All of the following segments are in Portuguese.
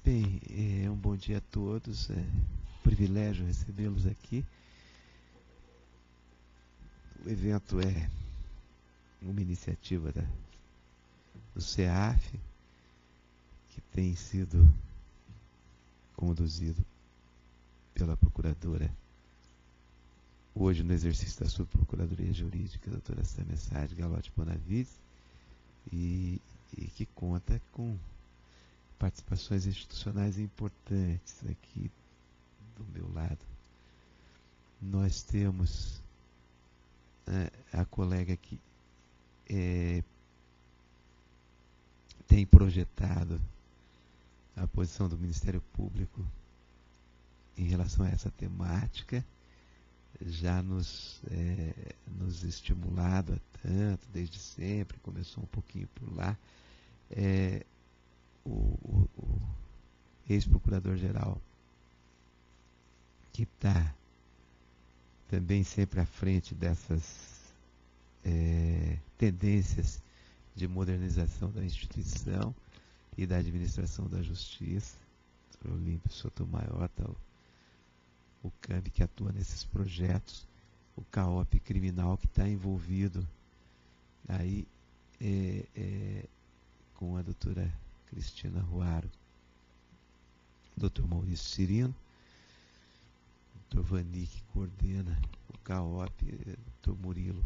Bem, um bom dia a todos. É um privilégio recebê-los aqui. O evento é uma iniciativa do CEAF, que tem sido conduzido pela procuradora, hoje no exercício da sua Procuradoria Jurídica, a doutora Sâmia Saad Galotti Bonavides, e que conta com participações institucionais importantes aqui do meu lado. Nós temos a colega que tem projetado a posição do Ministério Público em relação a essa temática, já nos estimulado a tanto, desde sempre, começou um pouquinho por lá. O ex-procurador-geral, que está também sempre à frente dessas tendências de modernização da instituição e da administração da justiça, o Olímpio Sotomayor, o CAMB, que atua nesses projetos, o CAOP criminal, que está envolvido aí com a doutora Cristina Ruaro, doutor Maurício Cirino, doutor Vani, que coordena o CAOP, doutor Murilo,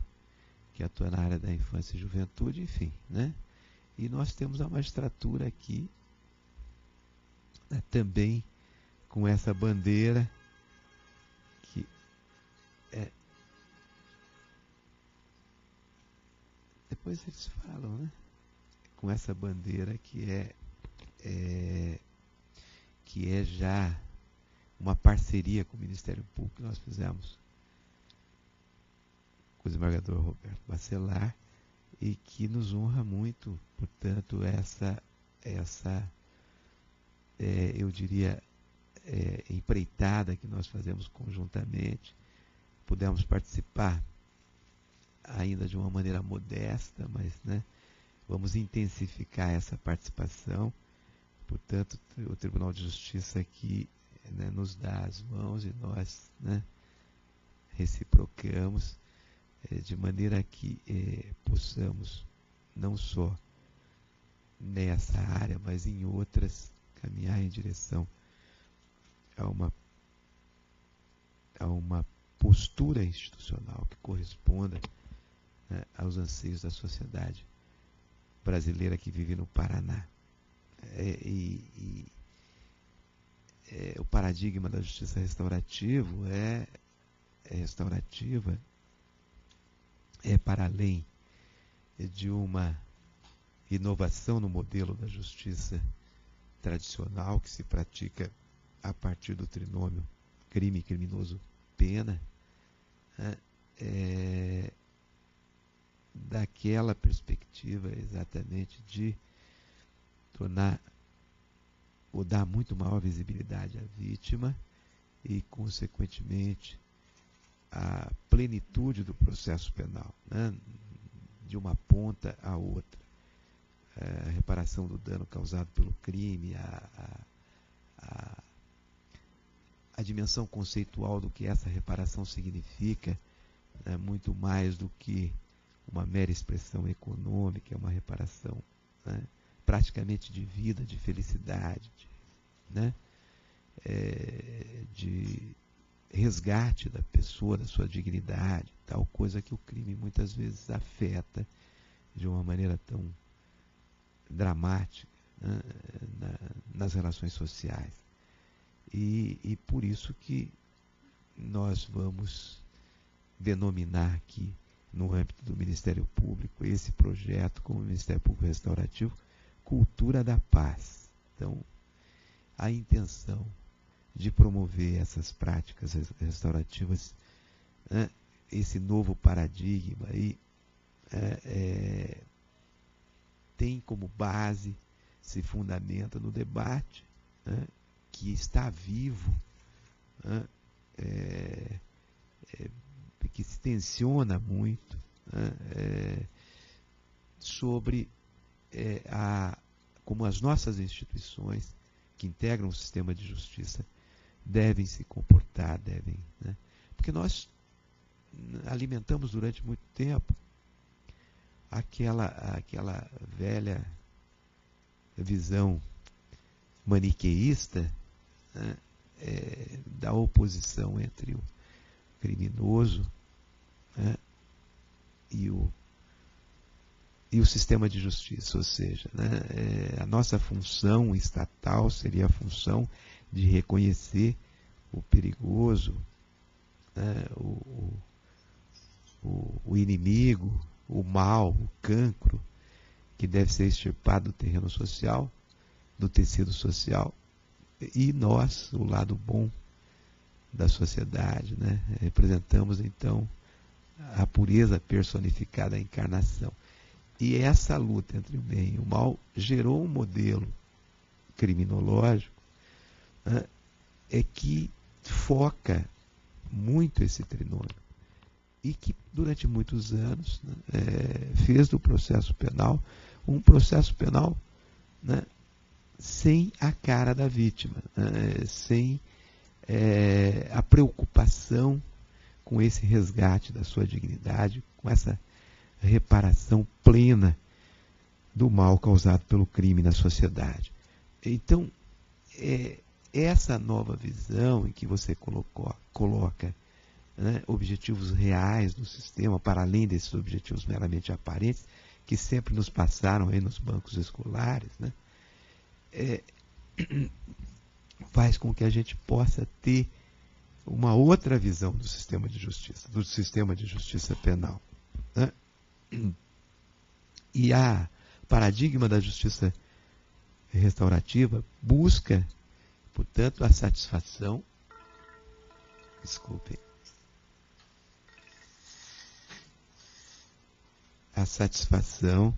que atua na área da infância e juventude, enfim, né? E nós temos a magistratura aqui, também com essa bandeira que depois eles falam, né? Com essa bandeira que é já uma parceria com o Ministério Público que nós fizemos com o desembargador Roberto Bacelar, e que nos honra muito, portanto, eu diria, empreitada que nós fazemos conjuntamente. Pudemos participar ainda de uma maneira modesta, mas, né, vamos intensificar essa participação. Portanto, o Tribunal de Justiça aqui, né, nos dá as mãos e nós, né, reciprocamos, de maneira que possamos, não só nessa área, mas em outras, caminhar em direção a uma postura institucional que corresponda, né, aos anseios da sociedade brasileira que vive no Paraná. O paradigma da justiça restaurativa é para além de uma inovação no modelo da justiça tradicional que se pratica a partir do trinômio crime, criminoso, pena, daquela perspectiva exatamente de tornar ou dar muito maior visibilidade à vítima e, consequentemente, a plenitude do processo penal, né, de uma ponta à outra. A reparação do dano causado pelo crime, a dimensão conceitual do que essa reparação significa, né, muito mais do que uma mera expressão econômica, é uma reparação, né, praticamente de vida, de felicidade, né, de resgate da pessoa, da sua dignidade, tal coisa que o crime muitas vezes afeta de uma maneira tão dramática, né, nas relações sociais. E por isso que nós vamos denominar aqui, no âmbito do Ministério Público, esse projeto como Ministério Público Restaurativo, Cultura da Paz. Então, a intenção de promover essas práticas restaurativas, né, esse novo paradigma aí, tem como base, se fundamenta no debate, né, que está vivo, né, que se tensiona muito, né, sobre como as nossas instituições, que integram o sistema de justiça devem se comportar, né? Porque nós alimentamos durante muito tempo aquela velha visão maniqueísta, né, da oposição entre o criminoso, né, e o sistema de justiça, ou seja, né, a nossa função estatal seria a função de reconhecer o perigoso, né, o inimigo, o mal, o cancro, que deve ser extirpado do terreno social, do tecido social, e nós, o lado bom da sociedade, né, representamos então a pureza personificada, a encarnação. E essa luta entre o bem e o mal gerou um modelo criminológico, né, que foca muito esse trinômio e que durante muitos anos, né, fez do processo penal um processo penal, né, sem a cara da vítima, né, sem a preocupação com esse resgate da sua dignidade, com essa reparação plena do mal causado pelo crime na sociedade. Então, essa nova visão em que você coloca, né, objetivos reais do sistema, para além desses objetivos meramente aparentes, que sempre nos passaram aí nos bancos escolares, né, faz com que a gente possa ter uma outra visão do sistema de justiça penal, né? E a paradigma da justiça restaurativa busca, portanto, a satisfação, a satisfação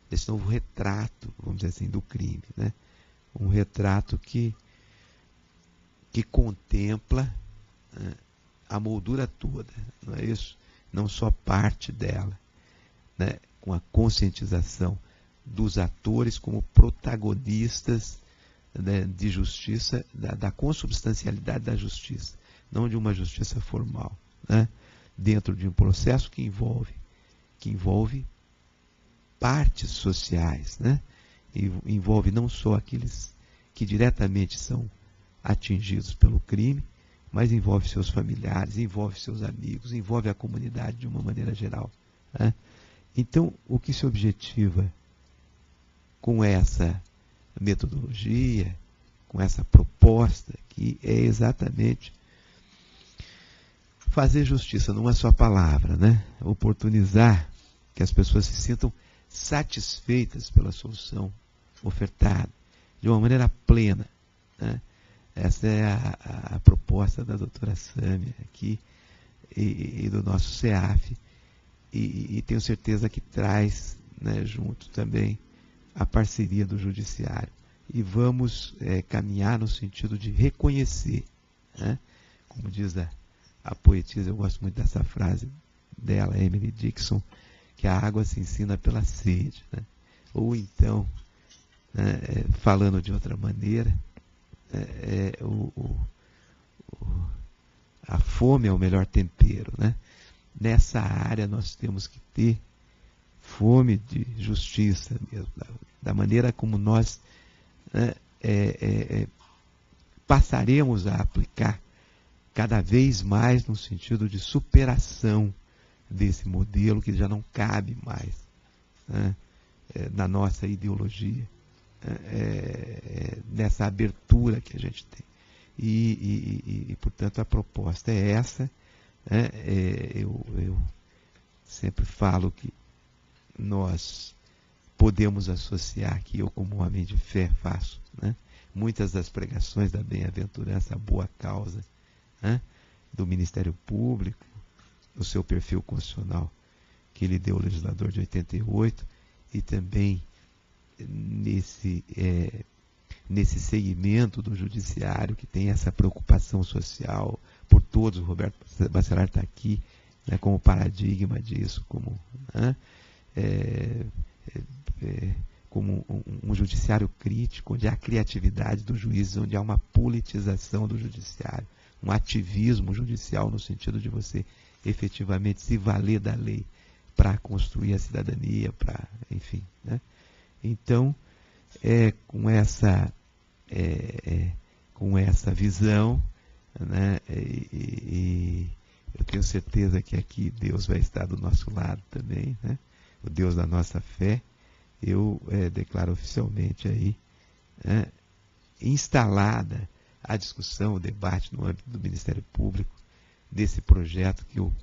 desse novo retrato, vamos dizer assim, do crime, né? Um retrato que contempla, né, a moldura toda, não é isso? Não só parte dela, né? Com a conscientização dos atores como protagonistas, né, de justiça, da consubstancialidade da justiça, não de uma justiça formal, né? Dentro de um processo que envolve partes sociais, né? E envolve não só aqueles que diretamente são atingidos pelo crime, mas envolve seus familiares, envolve seus amigos, envolve a comunidade de uma maneira geral, né? Então, o que se objetiva com essa metodologia, com essa proposta, que é exatamente fazer justiça numa só palavra, né? Oportunizar que as pessoas se sintam satisfeitas pela solução ofertada, de uma maneira plena, né? Essa é a proposta da doutora Sâmia aqui e do nosso CEAF, e tenho certeza que traz, né, junto também a parceria do Judiciário. E vamos caminhar no sentido de reconhecer, né? Como diz a poetisa, eu gosto muito dessa frase dela, Emily Dickinson, que a água se ensina pela sede, né? Ou então, né, falando de outra maneira, a fome é o melhor tempero, né? Nessa área nós temos que ter fome de justiça mesmo, da maneira como nós, né, passaremos a aplicar cada vez mais no sentido de superação desse modelo que já não cabe mais, né, na nossa ideologia, nessa abertura que a gente tem. E portanto, a proposta é essa, né? Eu sempre falo que nós podemos associar, que eu como homem de fé faço, né, muitas das pregações da bem-aventurança, a boa causa, né, do Ministério Público, o seu perfil constitucional que ele deu ao legislador de 88, e também nesse segmento do Judiciário que tem essa preocupação social por todos. O Roberto Bacelar está aqui, né, como paradigma disso, como, né, como um judiciário crítico, onde há criatividade dos juízes, onde há uma politização do judiciário, um ativismo judicial no sentido de você efetivamente se valer da lei para construir a cidadania, para, enfim, né? Então, com essa visão, né, e eu tenho certeza que aqui Deus vai estar do nosso lado também, né? O Deus da nossa fé. Eu declaro oficialmente aí, né, instalada a discussão, o debate no âmbito do Ministério Público, desse projeto que eu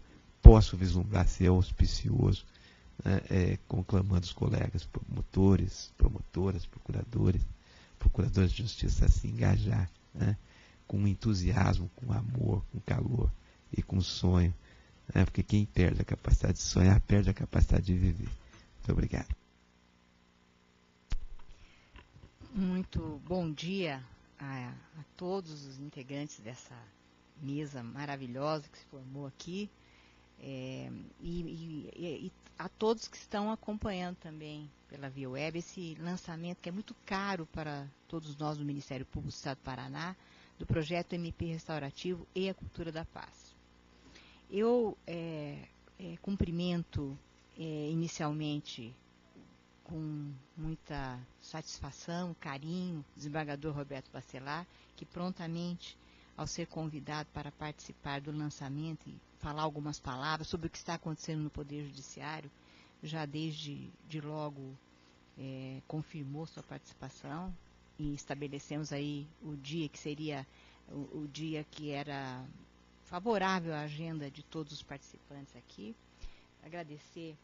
posso vislumbrar ser auspicioso, né, conclamando os colegas promotores, promotoras, procuradores de justiça a se engajar, né, com entusiasmo, com amor, com calor e com sonho, né, porque quem perde a capacidade de sonhar, perde a capacidade de viver. Muito obrigado. Muito bom dia a todos os integrantes dessa mesa maravilhosa que se formou aqui, e a todos que estão acompanhando também pela via web esse lançamento que é muito caro para todos nós do Ministério Público do Estado do Paraná, do projeto MP Restaurativo e a Cultura da Paz. Eu cumprimento inicialmente com muita satisfação, carinho, o desembargador Roberto Bacelar, que prontamente, ao ser convidado para participar do lançamento e falar algumas palavras sobre o que está acontecendo no Poder Judiciário, já desde logo confirmou sua participação e estabelecemos aí o dia que seria o dia que era favorável à agenda de todos os participantes aqui. Agradecer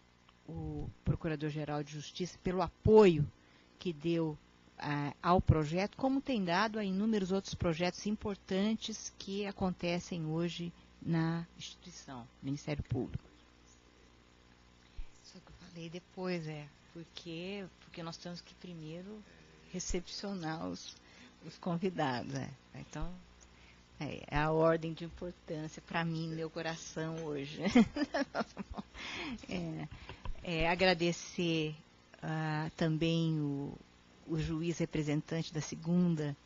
o Procurador-Geral de Justiça pelo apoio que deu ao projeto, como tem dado a inúmeros outros projetos importantes que acontecem hoje na instituição, Ministério Público. Só que eu falei depois, porque nós temos que primeiro recepcionar os convidados. Então, é a ordem de importância para mim, meu coração hoje. Agradecer também o juiz representante da segunda,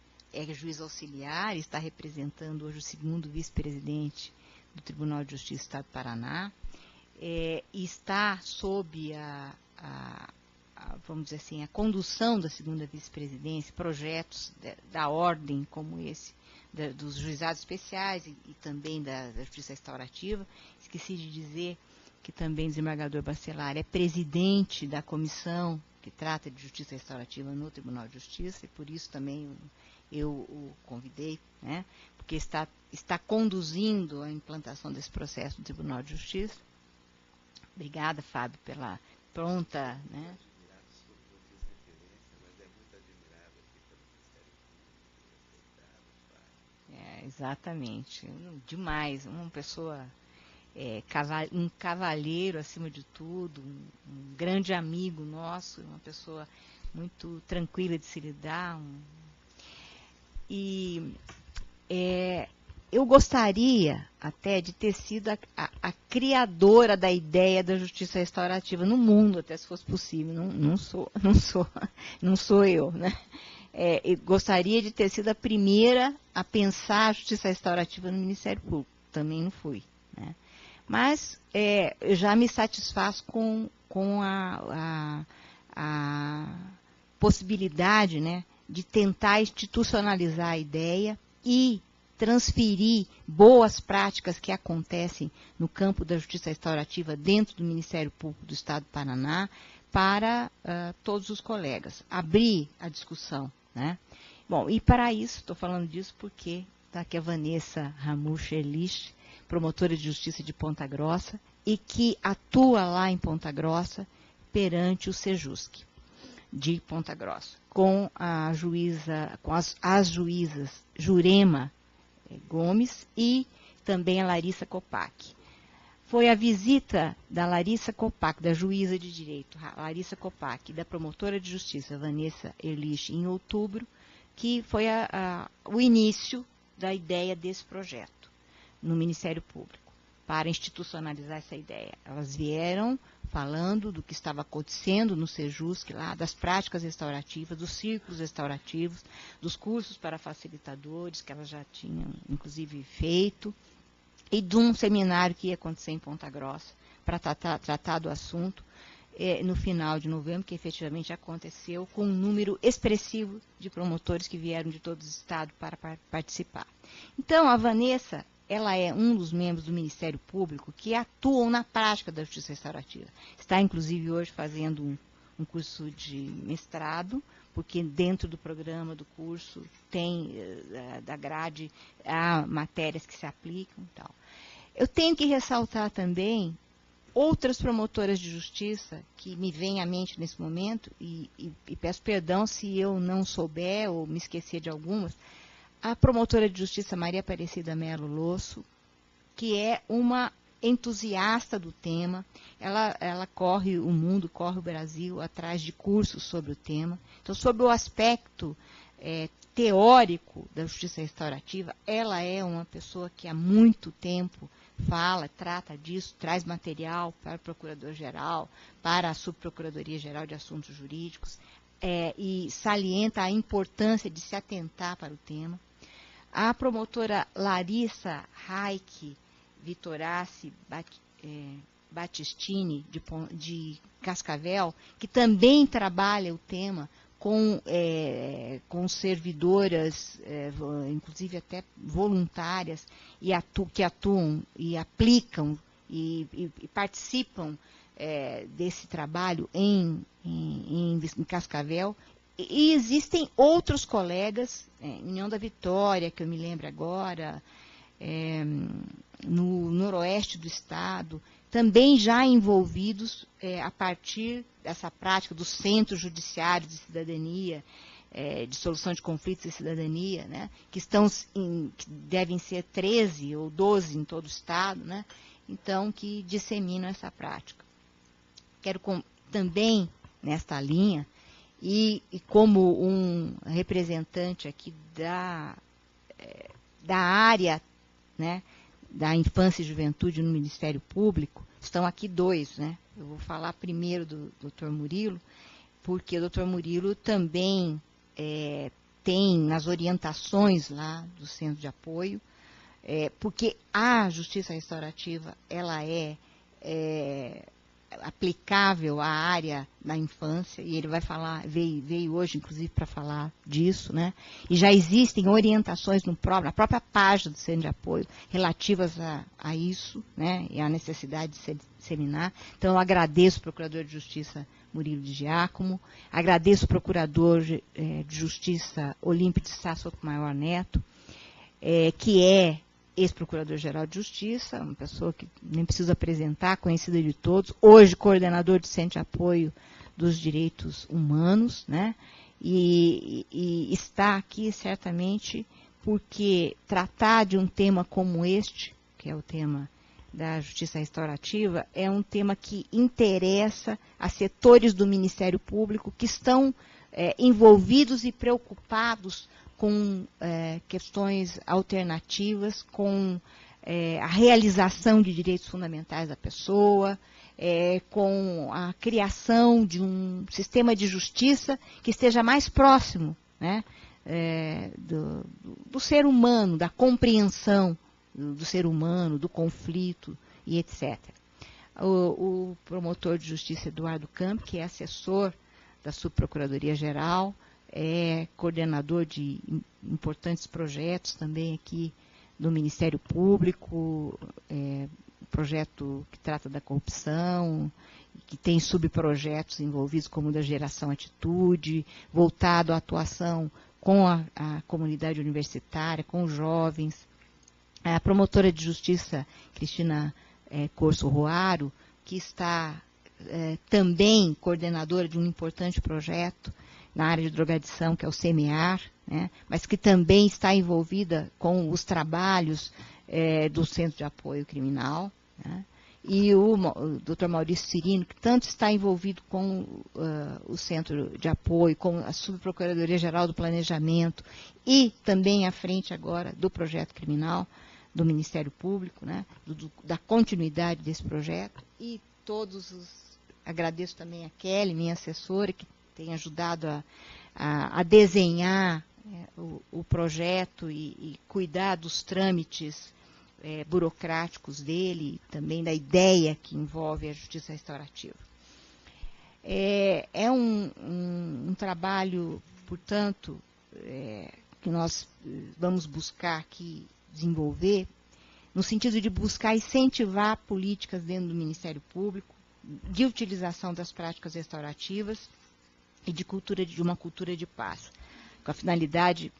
juiz auxiliar, está representando hoje o segundo vice-presidente do Tribunal de Justiça do Estado do Paraná, e está sob vamos dizer assim, a condução da segunda vice-presidência, projetos da ordem como esse, dos juizados especiais e também da Justiça Restaurativa. Esqueci de dizer que também o desembargador Bacelar é presidente da comissão que trata de Justiça Restaurativa no Tribunal de Justiça, e por isso também eu o convidei, né, porque está conduzindo a implantação desse processo no Tribunal de Justiça. Obrigada, Fábio, pela pronta, né? Exatamente, demais, uma pessoa, um cavalheiro acima de tudo, um grande amigo nosso, uma pessoa muito tranquila de se lidar. Eu gostaria até de ter sido a criadora da ideia da justiça restaurativa no mundo, até se fosse possível. Não sou eu, né? Eu gostaria de ter sido a primeira a pensar a justiça restaurativa no Ministério Público. Também não fui, né? Mas eu já me satisfaço com a possibilidade, né, de tentar institucionalizar a ideia e transferir boas práticas que acontecem no campo da justiça restaurativa dentro do Ministério Público do Estado do Paraná para todos os colegas. Abrir a discussão, né? Bom, e para isso, estou falando disso porque está aqui a Vanessa Ramush Elich, promotora de justiça de Ponta Grossa, e que atua lá em Ponta Grossa perante o Sejusc de Ponta Grossa, com a juíza, com as juízas Jurema Gomes e também a Larissa Kopak. Foi a visita da Larissa Kopak, da juíza de direito Larissa Kopak, e da promotora de justiça Vanessa Elich, em outubro, que foi o início da ideia desse projeto no Ministério Público. para institucionalizar essa ideia. Elas vieram falando do que estava acontecendo no Sejusc, lá, das práticas restaurativas, dos círculos restaurativos, dos cursos para facilitadores, que elas já tinham, inclusive, feito, e de um seminário que ia acontecer em Ponta Grossa, para tratar do assunto, no final de novembro, que efetivamente aconteceu, com um número expressivo de promotores que vieram de todo o estado para participar. Então, a Vanessa, ela é um dos membros do Ministério Público que atuam na prática da justiça restaurativa. Está, inclusive, hoje fazendo um curso de mestrado, porque dentro do programa do curso tem, da grade, há matérias que se aplicam e tal. Eu tenho que ressaltar também outras promotoras de justiça que me vêm à mente nesse momento, e peço perdão se eu não souber ou me esquecer de algumas. A promotora de justiça Maria Aparecida Melo Losso, que é uma entusiasta do tema, ela corre o mundo, corre o Brasil atrás de cursos sobre o tema. Então, sobre o aspecto teórico da justiça restaurativa, ela é uma pessoa que há muito tempo fala, trata disso, traz material para o Procurador-Geral, para a Subprocuradoria-Geral de Assuntos Jurídicos, e salienta a importância de se atentar para o tema. A promotora Larissa Raik Vitorassi Battistini, de Cascavel, que também trabalha o tema com servidoras, inclusive até voluntárias, que atuam e aplicam e participam desse trabalho em Cascavel. E existem outros colegas, União da Vitória, que eu me lembro agora, no noroeste do estado, também já envolvidos a partir dessa prática dos centros judiciários de cidadania, de solução de conflitos e cidadania, né, que devem ser 13 ou 12 em todo o estado, né, então, que disseminam essa prática. Quero também, nesta linha, e como um representante aqui da área, né, da infância e juventude no Ministério Público, estão aqui dois, né? Eu vou falar primeiro do Dr. Murilo, porque o Dr. Murilo também tem nas orientações lá do Centro de Apoio, porque a justiça restaurativa, ela é aplicável à área da infância, e ele vai falar, veio hoje, inclusive, para falar disso, né? E já existem orientações na própria página do Centro de Apoio relativas a isso, né? E à necessidade de se disseminar. Então, eu agradeço o Procurador de Justiça Murilo de Giacomo, agradeço o Procurador de Justiça Olímpio de Sá Sotomayor Neto, que é ex-procurador-geral de Justiça, uma pessoa que nem preciso apresentar, conhecida de todos, hoje coordenador do Centro de Apoio dos Direitos Humanos, né? E está aqui certamente porque tratar de um tema como este, que é o tema da justiça restaurativa, é um tema que interessa a setores do Ministério Público que estão envolvidos e preocupados com questões alternativas, com a realização de direitos fundamentais da pessoa, com a criação de um sistema de justiça que esteja mais próximo, né, do ser humano, da compreensão do ser humano, do conflito e etc. O promotor de justiça Eduardo Campo, que é assessor da Subprocuradoria-Geral, é coordenador de importantes projetos também aqui do Ministério Público, projeto que trata da corrupção, que tem subprojetos envolvidos como o da Geração Atitude, voltado à atuação com a comunidade universitária, com os jovens. A promotora de justiça Cristina Corso Roaro, que está também coordenadora de um importante projeto na área de drogadição, que é o SEMEAR, né, mas que também está envolvida com os trabalhos do Centro de Apoio Criminal, né, e o Dr. Maurício Cirino, que tanto está envolvido com o Centro de Apoio, com a Subprocuradoria-Geral do Planejamento, e também à frente agora do Projeto Criminal, do Ministério Público, né, da continuidade desse projeto, e agradeço também a Kelly, minha assessora, que tem ajudado a desenhar o projeto e cuidar dos trâmites burocráticos dele, também da ideia que envolve a justiça restaurativa. É um trabalho, portanto, que nós vamos buscar aqui desenvolver, no sentido de buscar incentivar políticas dentro do Ministério Público, de utilização das práticas restaurativas e de uma cultura de paz, com a finalidade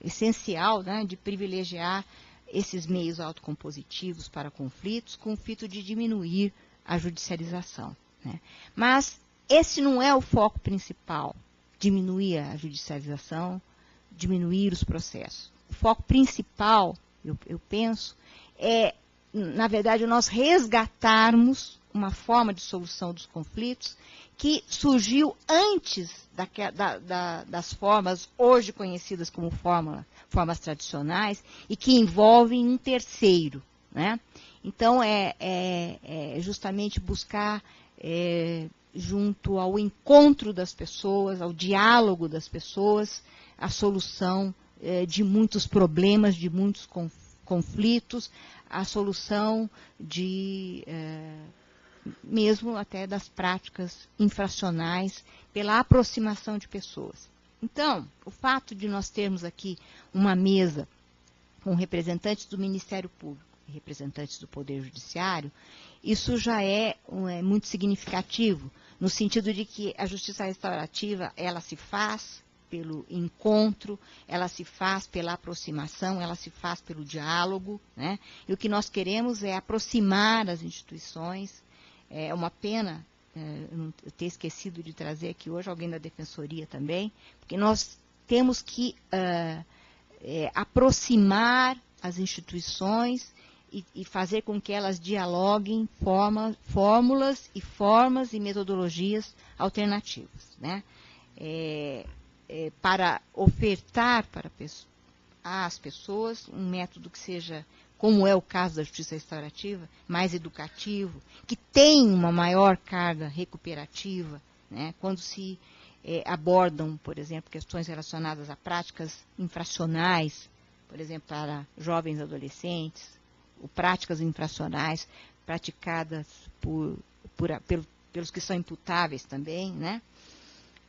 essencial, né, de privilegiar esses meios autocompositivos para conflitos, com o fito de diminuir a judicialização, né? Mas esse não é o foco principal, diminuir a judicialização, diminuir os processos. O foco principal, eu penso, na verdade, nós resgatarmos uma forma de solução dos conflitos que surgiu antes das formas hoje conhecidas como formas tradicionais e que envolvem um terceiro, né? Então, justamente buscar, junto ao encontro das pessoas, ao diálogo das pessoas, a solução de muitos problemas, de muitos conflitos, a solução mesmo até das práticas infracionais, pela aproximação de pessoas. Então, o fato de nós termos aqui uma mesa com representantes do Ministério Público e representantes do Poder Judiciário, isso já é muito significativo, no sentido de que a justiça restaurativa, ela se faz pelo encontro, ela se faz pela aproximação, ela se faz pelo diálogo, né? E o que nós queremos é aproximar as instituições. É uma pena eu ter esquecido de trazer aqui hoje alguém da Defensoria também, porque nós temos que aproximar as instituições e fazer com que elas dialoguem fórmulas e formas e metodologias alternativas, né? Para ofertar para às pessoas um método que seja, como é o caso da justiça restaurativa, mais educativo, que tem uma maior carga recuperativa, né? Quando se abordam, por exemplo, questões relacionadas a práticas infracionais, por exemplo, para jovens adolescentes, ou práticas infracionais praticadas pelos que são imputáveis também, né?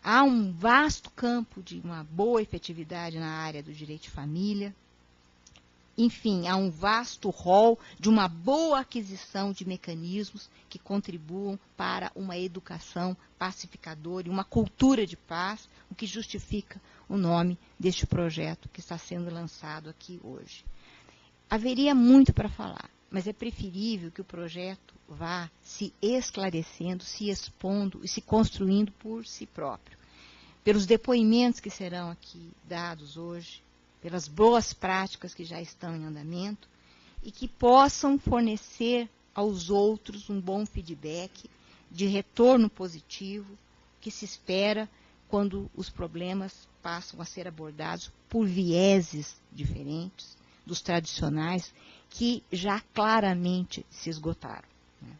Há um vasto campo de uma boa efetividade na área do direito de família. Enfim, há um vasto rol de uma boa aquisição de mecanismos que contribuam para uma educação pacificadora e uma cultura de paz, o que justifica o nome deste projeto que está sendo lançado aqui hoje. Haveria muito para falar, mas é preferível que o projeto vá se esclarecendo, se expondo e se construindo por si próprio. Pelos depoimentos que serão aqui dados hoje, pelas boas práticas que já estão em andamento e que possam fornecer aos outros um bom feedback de retorno positivo que se espera quando os problemas passam a ser abordados por vieses diferentes dos tradicionais que já claramente se esgotaram, né?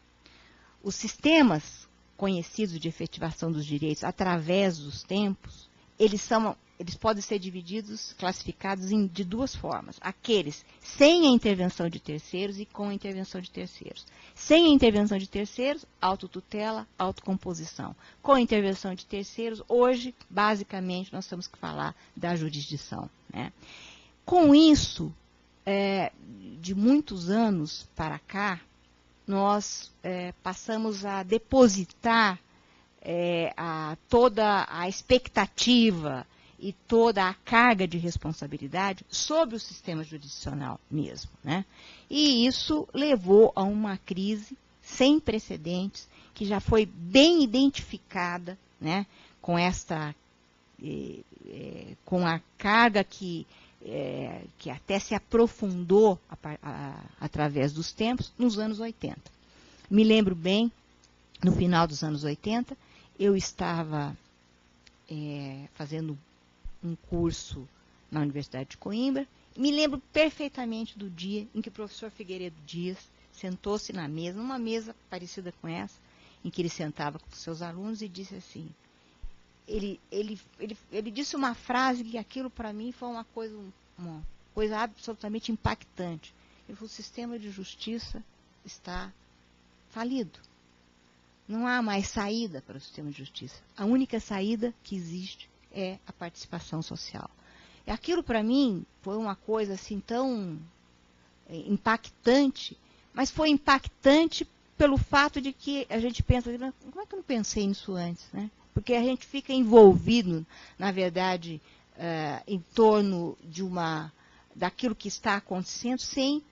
Os sistemas conhecidos de efetivação dos direitos através dos tempos, eles podem ser classificados de duas formas. Aqueles sem a intervenção de terceiros e com a intervenção de terceiros. Sem a intervenção de terceiros, autotutela, autocomposição. Com a intervenção de terceiros, hoje, basicamente, nós temos que falar da jurisdição, né? Com isso, de muitos anos para cá, nós passamos a depositar toda a expectativa e toda a carga de responsabilidade sobre o sistema jurisdicional mesmo, né? E isso levou a uma crise sem precedentes, que já foi bem identificada, né? Com a carga que até se aprofundou através dos tempos nos anos 80. Me lembro bem, no final dos anos 80, eu estava fazendo um curso na Universidade de Coimbra, me lembro perfeitamente do dia em que o professor Figueiredo Dias sentou-se na mesa, numa mesa parecida com essa, em que ele sentava com os seus alunos e disse assim, ele disse uma frase que aquilo para mim foi uma coisa absolutamente impactante. Ele falou, o sistema de justiça está falido. Não há mais saída para o sistema de justiça. A única saída que existe é a participação social. E aquilo para mim foi uma coisa assim tão impactante, mas foi impactante pelo fato de que a gente pensa, como é que eu não pensei nisso antes, né? Porque a gente fica envolvido, na verdade, em torno de daquilo que está acontecendo sem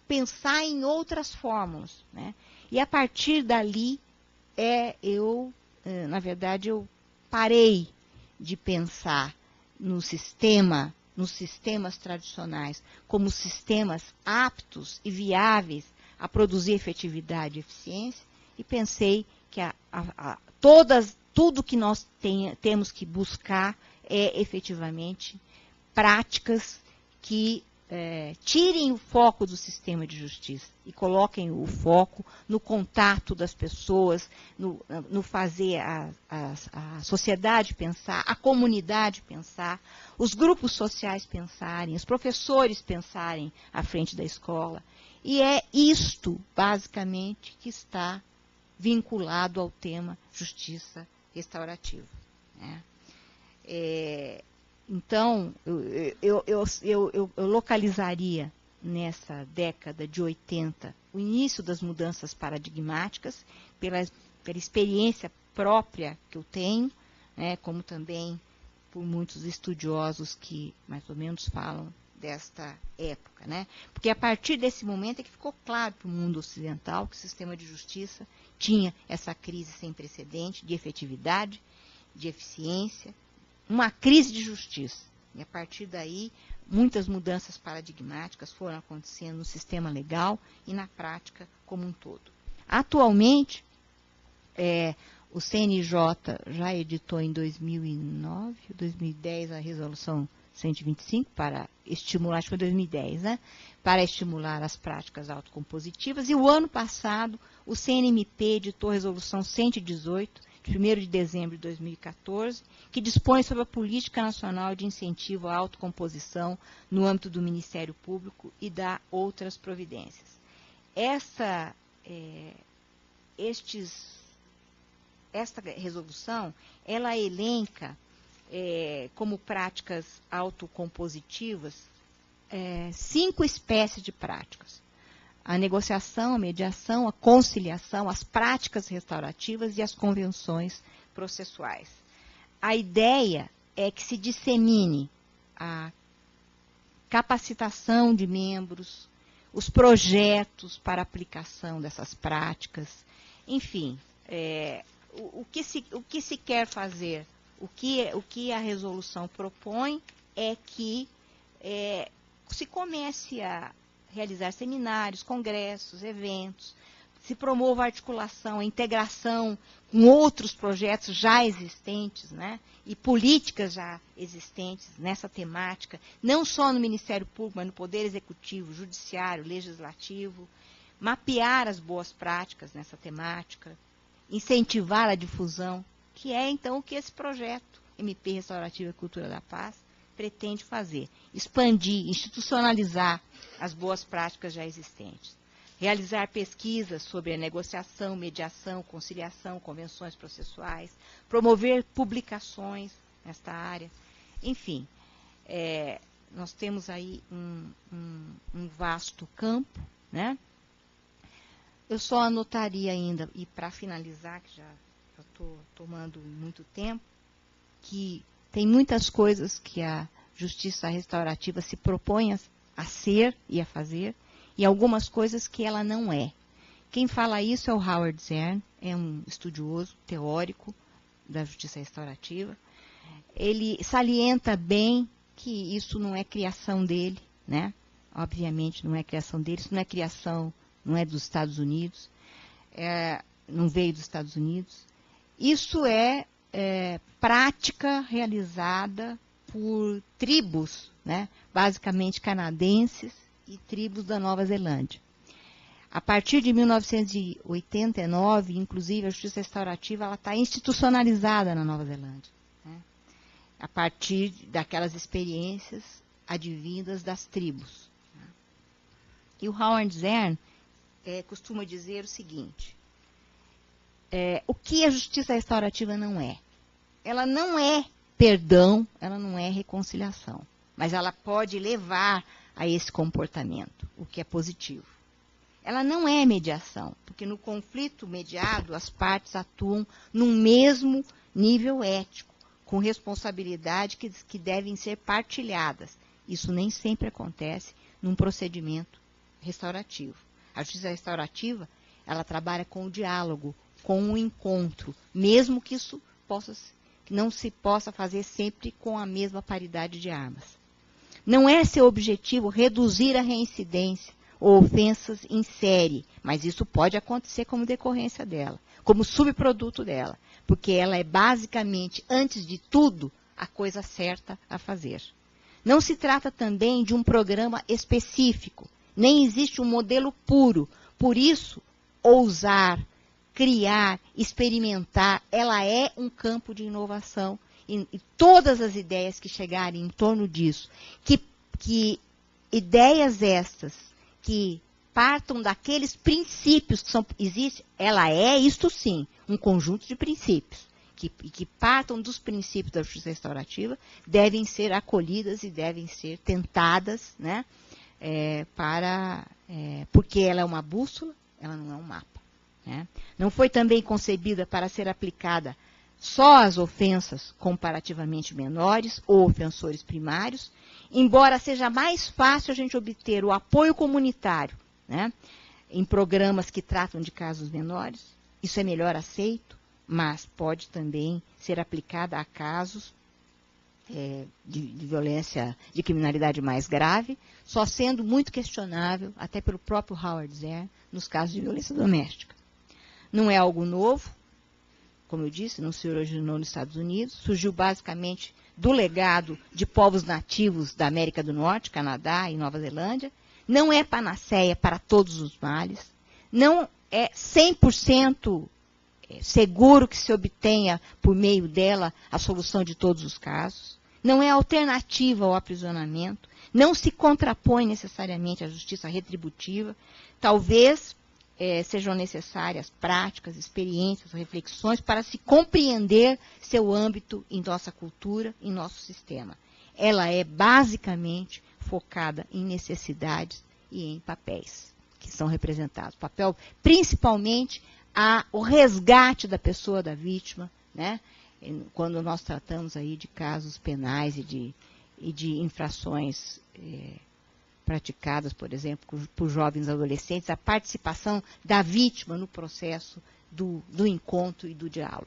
pensar em outras fórmulas, né? E a partir dali, na verdade, eu parei de pensar nos sistemas tradicionais como sistemas aptos e viáveis a produzir efetividade e eficiência, e pensei que tudo que nós temos que buscar é efetivamente práticas que tirem o foco do sistema de justiça e coloquem o foco no contato das pessoas, no fazer a sociedade pensar, a comunidade pensar, os grupos sociais pensarem, os professores pensarem à frente da escola. E é isto, basicamente, que está vinculado ao tema justiça restaurativa, né? Então, eu localizaria nessa década de 80 o início das mudanças paradigmáticas, pela experiência própria que eu tenho, né, como também por muitos estudiosos que mais ou menos falam desta época, né? Porque a partir desse momento é que ficou claro para o mundo ocidental que o sistema de justiça tinha essa crise sem precedente de efetividade, de eficiência, uma crise de justiça. E a partir daí, muitas mudanças paradigmáticas foram acontecendo no sistema legal e na prática como um todo. Atualmente, o CNJ já editou em 2009, 2010 a resolução 125 para estimular, acho que foi 2010, né? Para estimular as práticas autocompositivas. E o ano passado, o CNMP editou a resolução 118, de 1º de dezembro de 2014, que dispõe sobre a Política Nacional de Incentivo à Autocomposição no âmbito do Ministério Público e dá outras providências. Esta resolução, ela elenca como práticas autocompositivas 5 espécies de práticas. A negociação, a mediação, a conciliação, as práticas restaurativas e as convenções processuais. A ideia é que se dissemine a capacitação de membros, os projetos para aplicação dessas práticas, enfim, o que se quer fazer, o que a resolução propõe é que se comece a realizar seminários, congressos, eventos, se promova a articulação, a integração com outros projetos já existentes, né, e políticas já existentes nessa temática, não só no Ministério Público, mas no Poder Executivo, Judiciário, Legislativo, mapear as boas práticas nessa temática, incentivar a difusão, que é então o que esse projeto MP Restaurativa e Cultura da Paz pretende fazer, expandir, institucionalizar as boas práticas já existentes, realizar pesquisas sobre a negociação, mediação, conciliação, convenções processuais, promover publicações nesta área, enfim, nós temos aí um vasto campo, né? Eu só anotaria ainda, e para finalizar, que já estou tomando muito tempo, que tem muitas coisas que a justiça restaurativa se propõe a ser e a fazer, e algumas coisas que ela não é. Quem fala isso é o Howard Zern, é um estudioso, teórico da justiça restaurativa. Ele salienta bem que isso não é criação dele, né? Obviamente não é criação dele, isso não é criação, não é dos Estados Unidos, não veio dos Estados Unidos. Isso é prática realizada por tribos, né, basicamente canadenses e tribos da Nova Zelândia. A partir de 1989, inclusive, a justiça restaurativa está institucionalizada na Nova Zelândia, né, a partir daquelas experiências advindas das tribos. Né. E o Howard Zern costuma dizer o seguinte, o que a justiça restaurativa não é? Ela não é perdão, ela não é reconciliação, mas ela pode levar a esse comportamento, o que é positivo. Ela não é mediação, porque no conflito mediado as partes atuam num mesmo nível ético, com responsabilidade que devem ser partilhadas. Isso nem sempre acontece num procedimento restaurativo. A justiça restaurativa, ela trabalha com o diálogo, com o encontro, mesmo que isso não se possa fazer sempre com a mesma paridade de armas. Não é seu objetivo reduzir a reincidência ou ofensas em série, mas isso pode acontecer como decorrência dela, como subproduto dela, porque ela é basicamente, antes de tudo, a coisa certa a fazer. Não se trata também de um programa específico, nem existe um modelo puro, por isso, ousar, criar, experimentar, ela é um campo de inovação, e todas as ideias que chegarem em torno disso, que ideias estas, que partam daqueles princípios que existem, ela é, isto sim, um conjunto de princípios, que partam dos princípios da justiça restaurativa, devem ser acolhidas e devem ser tentadas, né, porque ela é uma bússola, ela não é um mapa. Né? Não foi também concebida para ser aplicada só às ofensas comparativamente menores ou ofensores primários, embora seja mais fácil a gente obter o apoio comunitário, né, em programas que tratam de casos menores, isso é melhor aceito, mas pode também ser aplicada a casos de violência, de criminalidade mais grave, só sendo muito questionável, até pelo próprio Howard Zern, nos casos de violência doméstica. Não é algo novo, como eu disse, não se originou nos Estados Unidos, surgiu basicamente do legado de povos nativos da América do Norte, Canadá e Nova Zelândia, não é panaceia para todos os males, não é 100% seguro que se obtenha por meio dela a solução de todos os casos, não é alternativa ao aprisionamento, não se contrapõe necessariamente à justiça retributiva, talvez sejam necessárias práticas, experiências, reflexões para se compreender seu âmbito em nossa cultura, em nosso sistema. Ela é basicamente focada em necessidades e em papéis que são representados. Papel, principalmente, o resgate da pessoa, da vítima, né? Quando nós tratamos aí de casos penais e de infrações praticadas, por exemplo, por jovens adolescentes, a participação da vítima no processo do encontro e do diálogo.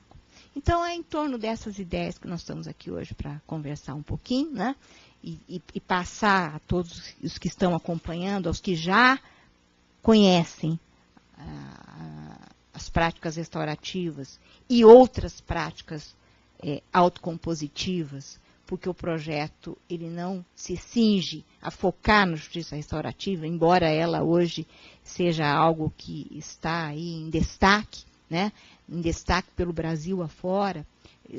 Então, é em torno dessas ideias que nós estamos aqui hoje para conversar um pouquinho, né? E passar a todos os que estão acompanhando, aos que já conhecem as práticas restaurativas e outras práticas autocompositivas, porque o projeto ele não se cinge a focar na justiça restaurativa, embora ela hoje seja algo que está aí em destaque, né? Em destaque pelo Brasil afora,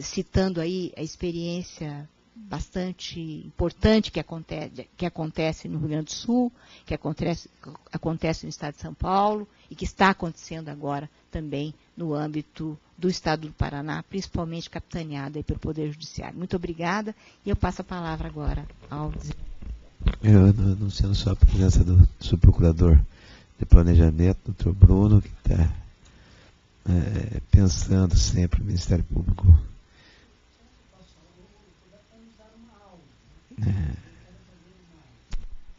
citando aí a experiência bastante importante que acontece no Rio Grande do Sul, que acontece no estado de São Paulo e que está acontecendo agora também no âmbito do estado do Paraná, principalmente capitaneado aí pelo Poder Judiciário. Muito obrigada e eu passo a palavra agora ao... Eu anunciando só a presença do subprocurador de Planejamento, doutor Bruno, que está pensando sempre no Ministério Público.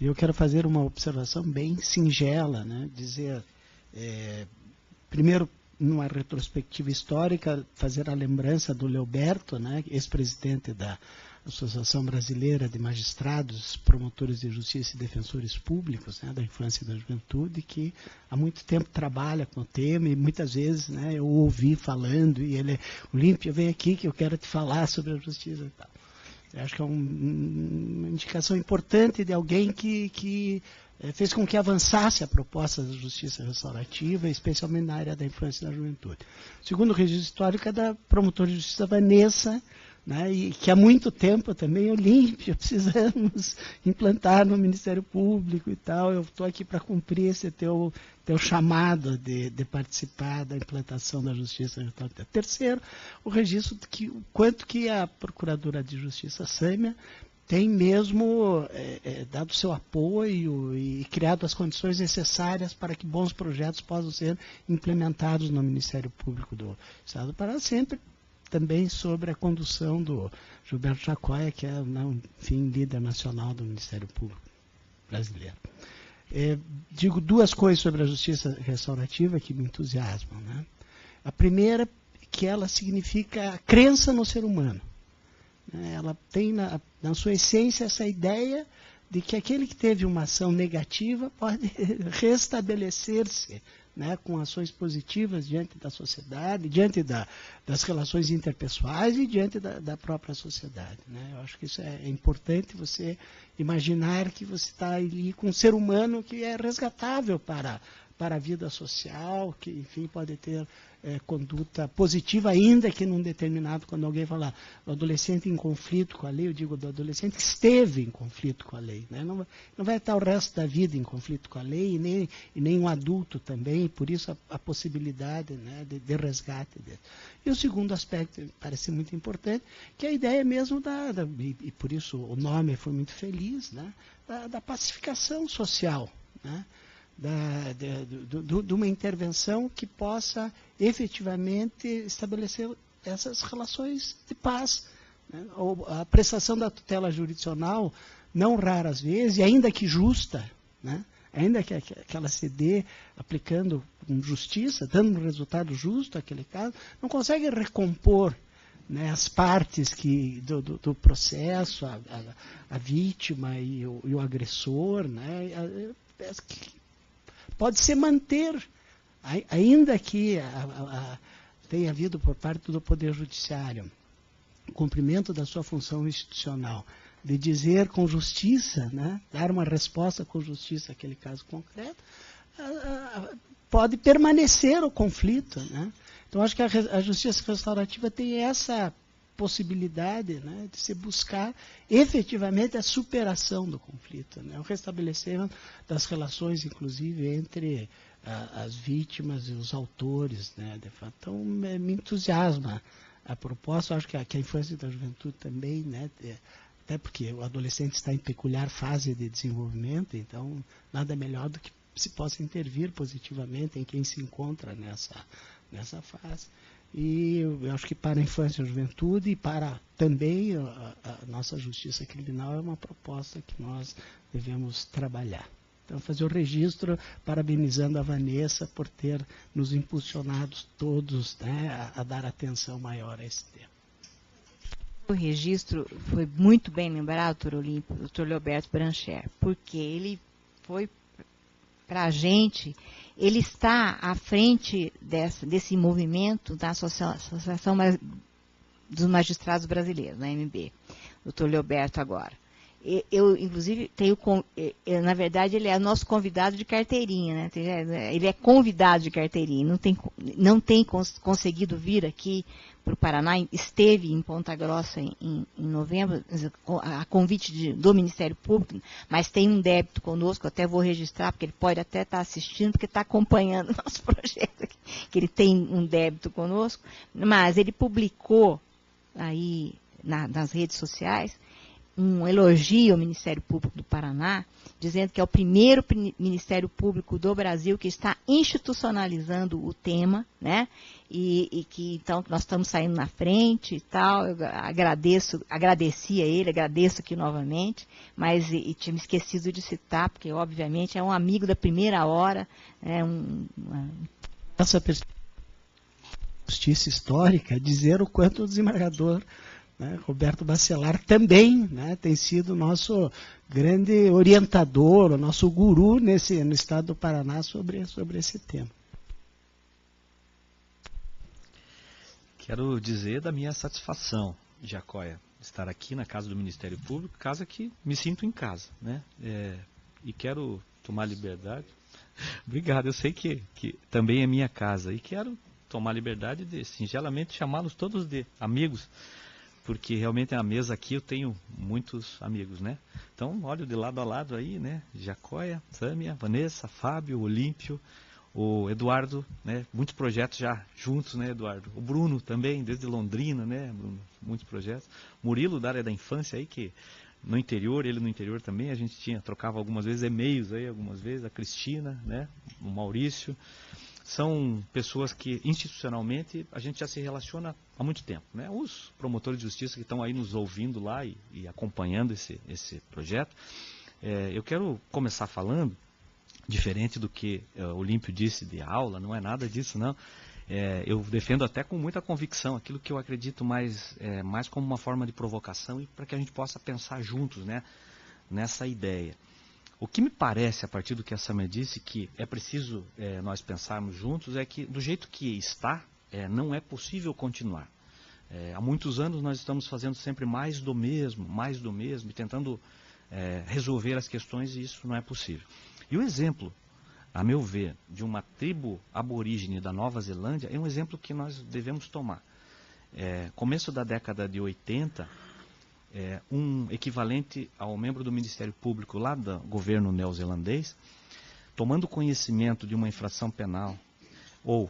Eu quero fazer uma observação bem singela, né? Dizer, primeiro, numa retrospectiva histórica, fazer a lembrança do Leoberto, né? Ex-presidente da Associação Brasileira de Magistrados, Promotores de Justiça e Defensores Públicos, né? Da Infância e da Juventude, que há muito tempo trabalha com o tema e muitas vezes, né, eu ouvi falando e ele, Olímpia, vem aqui que eu quero te falar sobre a justiça e tal. Eu acho que é uma indicação importante de alguém que fez com que avançasse a proposta da justiça restaurativa, especialmente na área da infância e da juventude. O segundo registro histórico é da promotora de justiça Vanessa, né, e que há muito tempo também, Olímpia, precisamos implantar no Ministério Público e tal. Eu estou aqui para cumprir esse teu chamado de participar da implantação da justiça restaurativa. Terceiro, o registro de quanto que a Procuradora de Justiça Sâmia tem mesmo dado seu apoio e criado as condições necessárias para que bons projetos possam ser implementados no Ministério Público do Estado do Pará, sempre também sobre a condução do Gilberto Jacóia, que é, enfim, líder nacional do Ministério Público brasileiro. Digo duas coisas sobre a justiça restaurativa que me entusiasmam, né? A primeira, que ela significa a crença no ser humano. Ela tem na sua essência essa ideia de que aquele que teve uma ação negativa pode restabelecer-se, né, com ações positivas diante da sociedade, diante das relações interpessoais e diante da própria sociedade, né? Eu acho que isso é importante, você imaginar que você está ali com um ser humano que é resgatável para a vida social, que, enfim, pode ter conduta positiva, ainda que num determinado, quando alguém fala do adolescente em conflito com a lei, eu digo do adolescente que esteve em conflito com a lei, né? Não vai estar o resto da vida em conflito com a lei, e nem um adulto também, e por isso a possibilidade, né, de resgate dele. E o segundo aspecto, parece muito importante, que é a ideia mesmo e por isso o nome foi muito feliz, né, da pacificação social, né? De uma intervenção que possa efetivamente estabelecer essas relações de paz, né? A prestação da tutela jurisdicional, não raras vezes, e ainda que justa, né? Ainda que ela se dê aplicando com justiça, dando um resultado justo àquele caso, não consegue recompor, né, as partes do processo, a vítima e o agressor, né? Pode-se manter, ainda que tenha havido por parte do Poder Judiciário o cumprimento da sua função institucional, de dizer com justiça, né, dar uma resposta com justiça àquele caso concreto, pode permanecer o conflito, né? Então, acho que a justiça restaurativa tem essa possibilidade, né, de se buscar efetivamente a superação do conflito, né, o restabelecimento das relações, inclusive, entre as vítimas e os autores, né, de fato. Então, me entusiasma a proposta. Acho que a infância e a juventude também, né, até porque o adolescente está em peculiar fase de desenvolvimento, então nada melhor do que se possa intervir positivamente em quem se encontra nessa fase. E eu acho que para a infância e a juventude e para também a nossa justiça criminal é uma proposta que nós devemos trabalhar. Então, fazer o registro parabenizando a Vanessa por ter nos impulsionado todos, né, a dar atenção maior a esse tema. O registro foi muito bem lembrado, doutor Leoberto Brancher, porque ele foi para a gente, ele está à frente desse movimento da Associação dos Magistrados Brasileiros, na AMB, doutor Leoberto agora. Eu, inclusive, na verdade, ele é nosso convidado de carteirinha, né? Ele é convidado de carteirinha, não tem conseguido vir aqui para o Paraná, esteve em Ponta Grossa em novembro, a convite do Ministério Público, mas tem um débito conosco, até vou registrar, porque ele pode até estar assistindo, porque está acompanhando o nosso projeto aqui, que ele tem um débito conosco, mas ele publicou aí nas redes sociais um elogio ao Ministério Público do Paraná, dizendo que é o primeiro Ministério Público do Brasil que está institucionalizando o tema, né? E que, então, nós estamos saindo na frente e tal. Eu agradeci a ele, agradeço aqui novamente, mas tinha me esquecido de citar, porque, obviamente, é um amigo da primeira hora. Essa perspectiva de justiça histórica, dizer o quanto o desembargador, né, Roberto Bacelar também, né, tem sido nosso grande orientador, o nosso guru no estado do Paraná sobre esse tema. Quero dizer da minha satisfação, Jacóia, estar aqui na casa do Ministério Público, casa que me sinto em casa, né? E quero tomar liberdade. Obrigado, eu sei que também é minha casa e quero tomar liberdade de singelamente chamá-los todos de amigos, porque realmente a mesa aqui eu tenho muitos amigos, né? Então, olho de lado a lado aí, né? Jacóia, Sâmia, Vanessa, Fábio, Olímpio, o Eduardo, né? Muitos projetos já juntos, né, Eduardo? O Bruno também, desde Londrina, né, Bruno? Muitos projetos. Murilo, da área da infância aí, que no interior, ele no interior também, a gente trocava algumas vezes e-mails aí, algumas vezes, a Cristina, né? O Maurício. São pessoas que institucionalmente a gente já se relaciona há muito tempo, né? Os promotores de justiça que estão aí nos ouvindo lá e acompanhando esse projeto. Eu quero começar falando, diferente do que o Olímpio disse de aula, não é nada disso, não. Eu defendo até com muita convicção aquilo que eu acredito mais como uma forma de provocação e para que a gente possa pensar juntos, né, nessa ideia. O que me parece, a partir do que a Sâmia disse, que é preciso nós pensarmos juntos, é que do jeito que está, não é possível continuar. Há muitos anos nós estamos fazendo sempre mais do mesmo, e tentando resolver as questões, e isso não é possível. E o exemplo, a meu ver, de uma tribo aborígene da Nova Zelândia é um exemplo que nós devemos tomar. Começo da década de 80, um equivalente ao membro do Ministério Público lá do governo neozelandês, tomando conhecimento de uma infração penal ou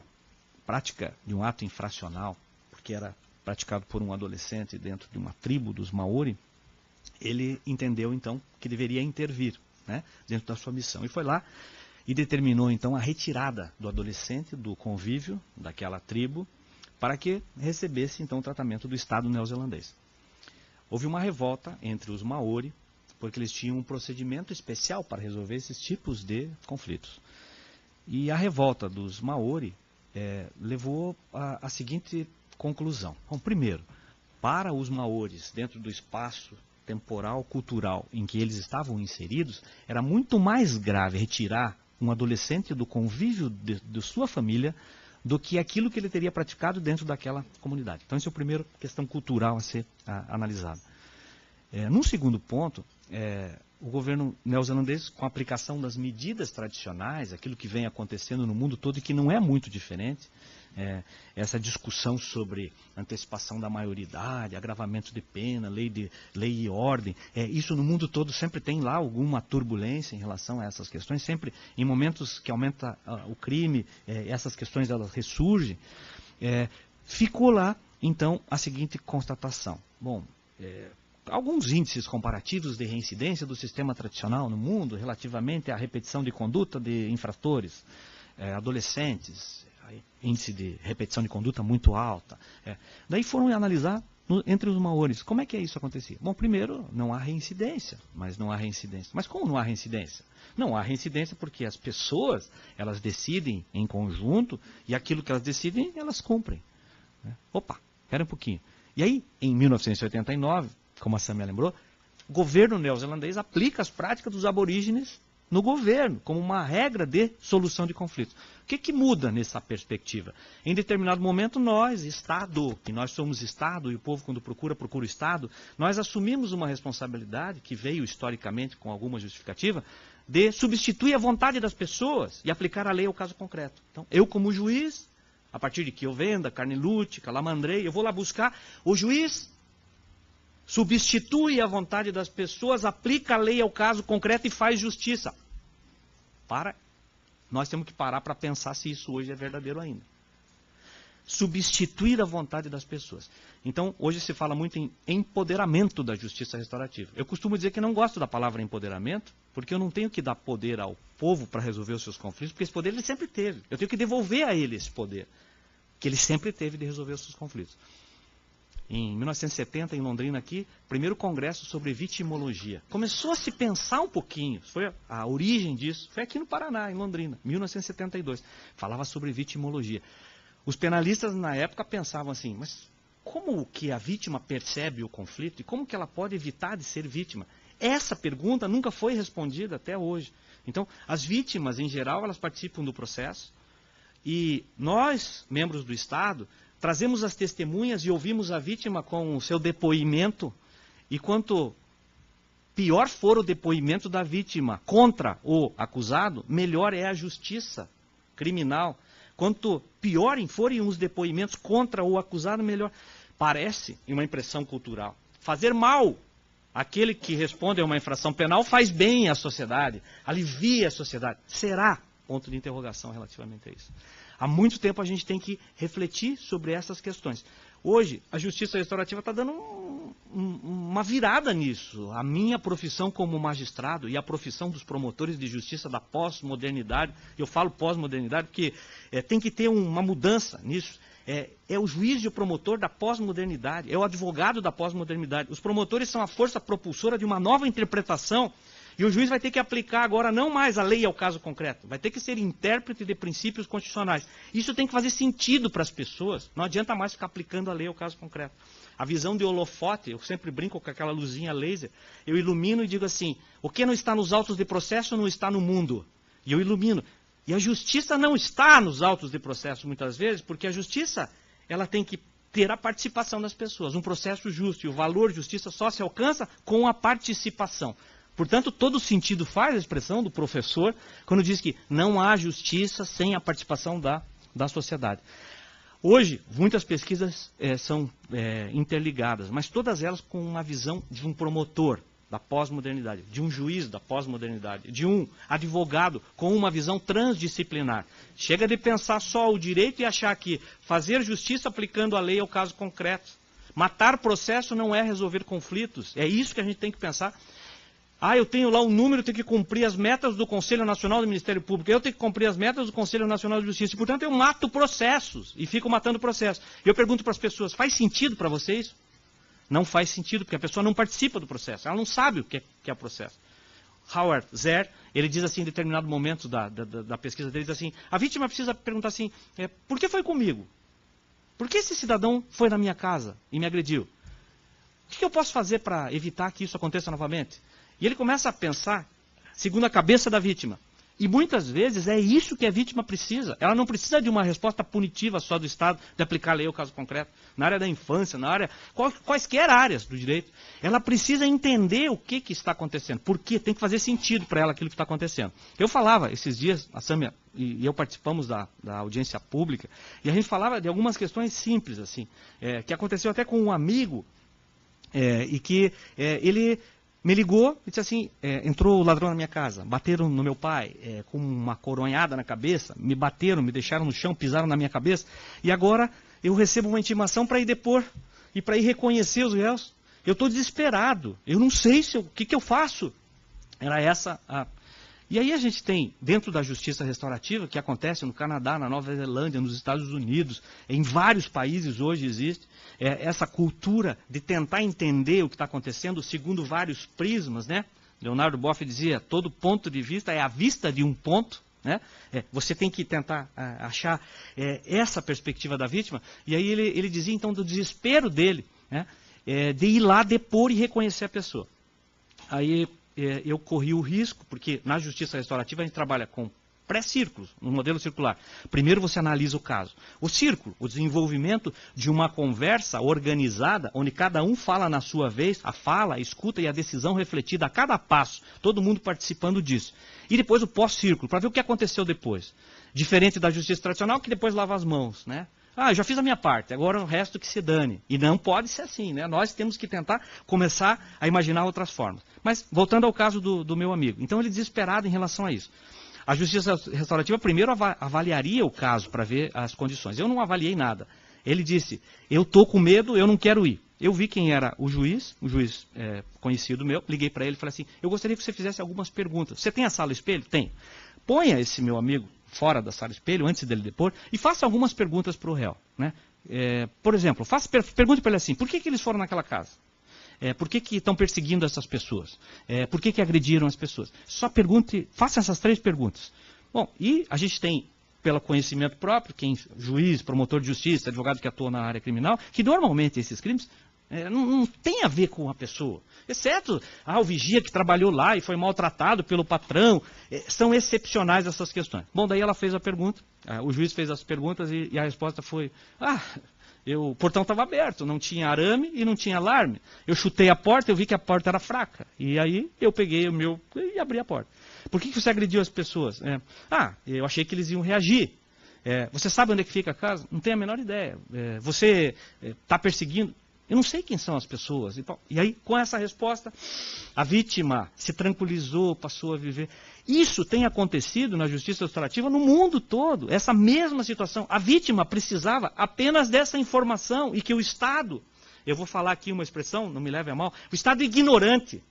prática de um ato infracional, porque era praticado por um adolescente dentro de uma tribo dos Maori, ele entendeu então que deveria intervir, né, dentro da sua missão. E foi lá e determinou então a retirada do adolescente do convívio daquela tribo para que recebesse então o tratamento do Estado neozelandês. Houve uma revolta entre os Maori, porque eles tinham um procedimento especial para resolver esses tipos de conflitos. E a revolta dos Maori levou à seguinte conclusão. Bom, primeiro, para os Maoris, dentro do espaço temporal, cultural em que eles estavam inseridos, era muito mais grave retirar um adolescente do convívio de sua família do que aquilo que ele teria praticado dentro daquela comunidade. Então, essa é a primeira questão cultural a ser analisada. Num segundo ponto, o governo neozelandês, com a aplicação das medidas tradicionais, aquilo que vem acontecendo no mundo todo e que não é muito diferente, essa discussão sobre antecipação da maioridade, agravamento de pena, lei e ordem, isso no mundo todo sempre tem lá alguma turbulência em relação a essas questões, sempre em momentos que aumenta o crime, essas questões elas ressurgem. Ficou lá, então, a seguinte constatação. Bom, alguns índices comparativos de reincidência do sistema tradicional no mundo relativamente à repetição de conduta de infratores, adolescentes, índice de repetição de conduta muito alta. Daí foram analisar entre os Maoris. Como é que isso acontecia? Bom, primeiro, não há reincidência. Mas não há reincidência. Mas como não há reincidência? Não há reincidência porque as pessoas, elas decidem em conjunto e aquilo que elas decidem, elas cumprem. Opa, espera um pouquinho. E aí, em 1989, como a Sâmia lembrou, o governo neozelandês aplica as práticas dos aborígenes no governo, como uma regra de solução de conflitos. O que muda nessa perspectiva? Em determinado momento, nós, Estado, que nós somos Estado, e o povo quando procura o Estado, nós assumimos uma responsabilidade, que veio historicamente com alguma justificativa, de substituir a vontade das pessoas e aplicar a lei ao caso concreto. Então, eu como juiz, a partir de que eu venda, Carnilute, Calamandrei, eu vou lá buscar o juiz, substitui a vontade das pessoas, aplica a lei ao caso concreto e faz justiça. Nós temos que parar para pensar se isso hoje é verdadeiro ainda. Substituir a vontade das pessoas. Então, hoje se fala muito em empoderamento da justiça restaurativa. Eu costumo dizer que não gosto da palavra empoderamento, porque eu não tenho que dar poder ao povo para resolver os seus conflitos, porque esse poder ele sempre teve. Eu tenho que devolver a ele esse poder, que ele sempre teve de resolver os seus conflitos. Em 1970, em Londrina aqui, primeiro congresso sobre vitimologia. Começou a se pensar um pouquinho, foi a origem disso, foi aqui no Paraná, em Londrina, 1972. Falava sobre vitimologia. Os penalistas na época pensavam assim, mas como que a vítima percebe o conflito e como que ela pode evitar de ser vítima? Essa pergunta nunca foi respondida até hoje. Então, as vítimas, em geral, elas participam do processo e nós, membros do Estado, trazemos as testemunhas e ouvimos a vítima com o seu depoimento E quanto pior for o depoimento da vítima contra o acusado, melhor é a justiça criminal. Quanto pior forem os depoimentos contra o acusado, melhor. Parece uma impressão cultural. Fazer mal àquele que responde a uma infração penal faz bem à sociedade, alivia a sociedade. Será? Ponto de interrogação relativamente a isso. Há muito tempo a gente tem que refletir sobre essas questões. Hoje, a justiça restaurativa está dando uma virada nisso. A minha profissão como magistrado e a profissão dos promotores de justiça da pós-modernidade, eu falo pós-modernidade porque tem que ter uma mudança nisso. É o juiz e o promotor da pós-modernidade, é o advogado da pós-modernidade. Os promotores são a força propulsora de uma nova interpretação. E o juiz vai ter que aplicar agora não mais a lei ao caso concreto, vai ter que ser intérprete de princípios constitucionais. Isso tem que fazer sentido para as pessoas, não adianta mais ficar aplicando a lei ao caso concreto. A visão de holofote, eu sempre brinco com aquela luzinha laser, eu ilumino e digo assim, o que não está nos autos de processo não está no mundo. E eu ilumino. E a justiça não está nos autos de processo muitas vezes, porque a justiça ela tem que ter a participação das pessoas, um processo justo, e o valor de justiça só se alcança com a participação. Portanto, todo sentido faz a expressão do professor quando diz que não há justiça sem a participação da sociedade. Hoje, muitas pesquisas são interligadas, mas todas elas com uma visão de um promotor da pós-modernidade, de um juiz da pós-modernidade, de um advogado com uma visão transdisciplinar. Chega de pensar só o direito e achar que fazer justiça aplicando a lei ao caso concreto. Matar processo não é resolver conflitos, é isso que a gente tem que pensar. Eu tenho lá um número, eu tenho que cumprir as metas do Conselho Nacional do Ministério Público, eu tenho que cumprir as metas do Conselho Nacional de Justiça, e, portanto, eu mato processos, e fico matando processos. E eu pergunto para as pessoas, faz sentido para vocês? Não faz sentido, porque a pessoa não participa do processo, ela não sabe o que é processo. Howard Zer, ele diz assim, em determinado momento da pesquisa dele, diz assim, a vítima precisa perguntar assim, por que foi comigo? Por que esse cidadão foi na minha casa e me agrediu? O que eu posso fazer para evitar que isso aconteça novamente? E ele começa a pensar, segundo a cabeça da vítima. E muitas vezes é isso que a vítima precisa. Ela não precisa de uma resposta punitiva só do Estado, de aplicar a lei ao caso concreto. Na área da infância, na área, quaisquer áreas do direito. Ela precisa entender o que está acontecendo. Por quê? Tem que fazer sentido para ela aquilo que está acontecendo. Eu falava esses dias, a Sâmia e eu participamos da audiência pública, e a gente falava de algumas questões simples, assim, que aconteceu até com um amigo, e que ele me ligou e disse assim, entrou o ladrão na minha casa, bateram no meu pai com uma coronhada na cabeça, me bateram, me deixaram no chão, pisaram na minha cabeça, e agora eu recebo uma intimação para ir depor e para ir reconhecer os réus. Eu estou desesperado, eu não sei o que eu faço. Era essa a... E aí a gente tem, dentro da justiça restaurativa, que acontece no Canadá, na Nova Zelândia, nos Estados Unidos, em vários países hoje existe, essa cultura de tentar entender o que está acontecendo segundo vários prismas, né? Leonardo Boff dizia, todo ponto de vista é a vista de um ponto, né? Você tem que tentar achar essa perspectiva da vítima, e aí ele dizia então do desespero dele, né? De ir lá depor e reconhecer a pessoa. Aí eu corri o risco, porque na justiça restaurativa a gente trabalha com pré-círculos, no modelo circular. Primeiro você analisa o caso. O círculo, o desenvolvimento de uma conversa organizada, onde cada um fala na sua vez, a fala, a escuta e a decisão refletida a cada passo, todo mundo participando disso. E depois o pós-círculo, para ver o que aconteceu depois. Diferente da justiça tradicional, que depois lava as mãos, né? Eu já fiz a minha parte, agora o resto que se dane. E não pode ser assim, né? Nós temos que tentar começar a imaginar outras formas. Mas, voltando ao caso do meu amigo. Então, ele desesperado em relação a isso. A justiça restaurativa primeiro avaliaria o caso para ver as condições. Eu não avaliei nada. Ele disse, eu estou com medo, eu não quero ir. Eu vi quem era o juiz conhecido meu, liguei para ele e falei assim, eu gostaria que você fizesse algumas perguntas. Você tem a sala espelho? Tenho. Ponha esse meu amigo fora da sala espelho, antes dele depor, e faça algumas perguntas para o réu. Né? Por exemplo, pergunte para ele assim, por que eles foram naquela casa? Por que estão perseguindo essas pessoas? Por que agrediram as pessoas? Só pergunte, faça essas 3 perguntas. Bom, e a gente tem, pelo conhecimento próprio, juiz, promotor de justiça, advogado que atua na área criminal, que normalmente esses crimes não tem a ver com a pessoa. Exceto o vigia que trabalhou lá e foi maltratado pelo patrão. São excepcionais essas questões. Bom, daí ela fez a pergunta, o juiz fez as perguntas e a resposta foi, O portão estava aberto, não tinha arame e não tinha alarme. Eu chutei a porta, eu vi que a porta era fraca. E aí eu peguei o meu e abri a porta. Por que você agrediu as pessoas? Eu achei que eles iam reagir. Você sabe onde é que fica a casa? Não tenho a menor ideia. Você está perseguindo? Eu não sei quem são as pessoas. E aí, com essa resposta, a vítima se tranquilizou, passou a viver. Isso tem acontecido na justiça restaurativa no mundo todo. Essa mesma situação. A vítima precisava apenas dessa informação e que o Estado, eu vou falar aqui uma expressão, não me leve a mal, o Estado ignorante.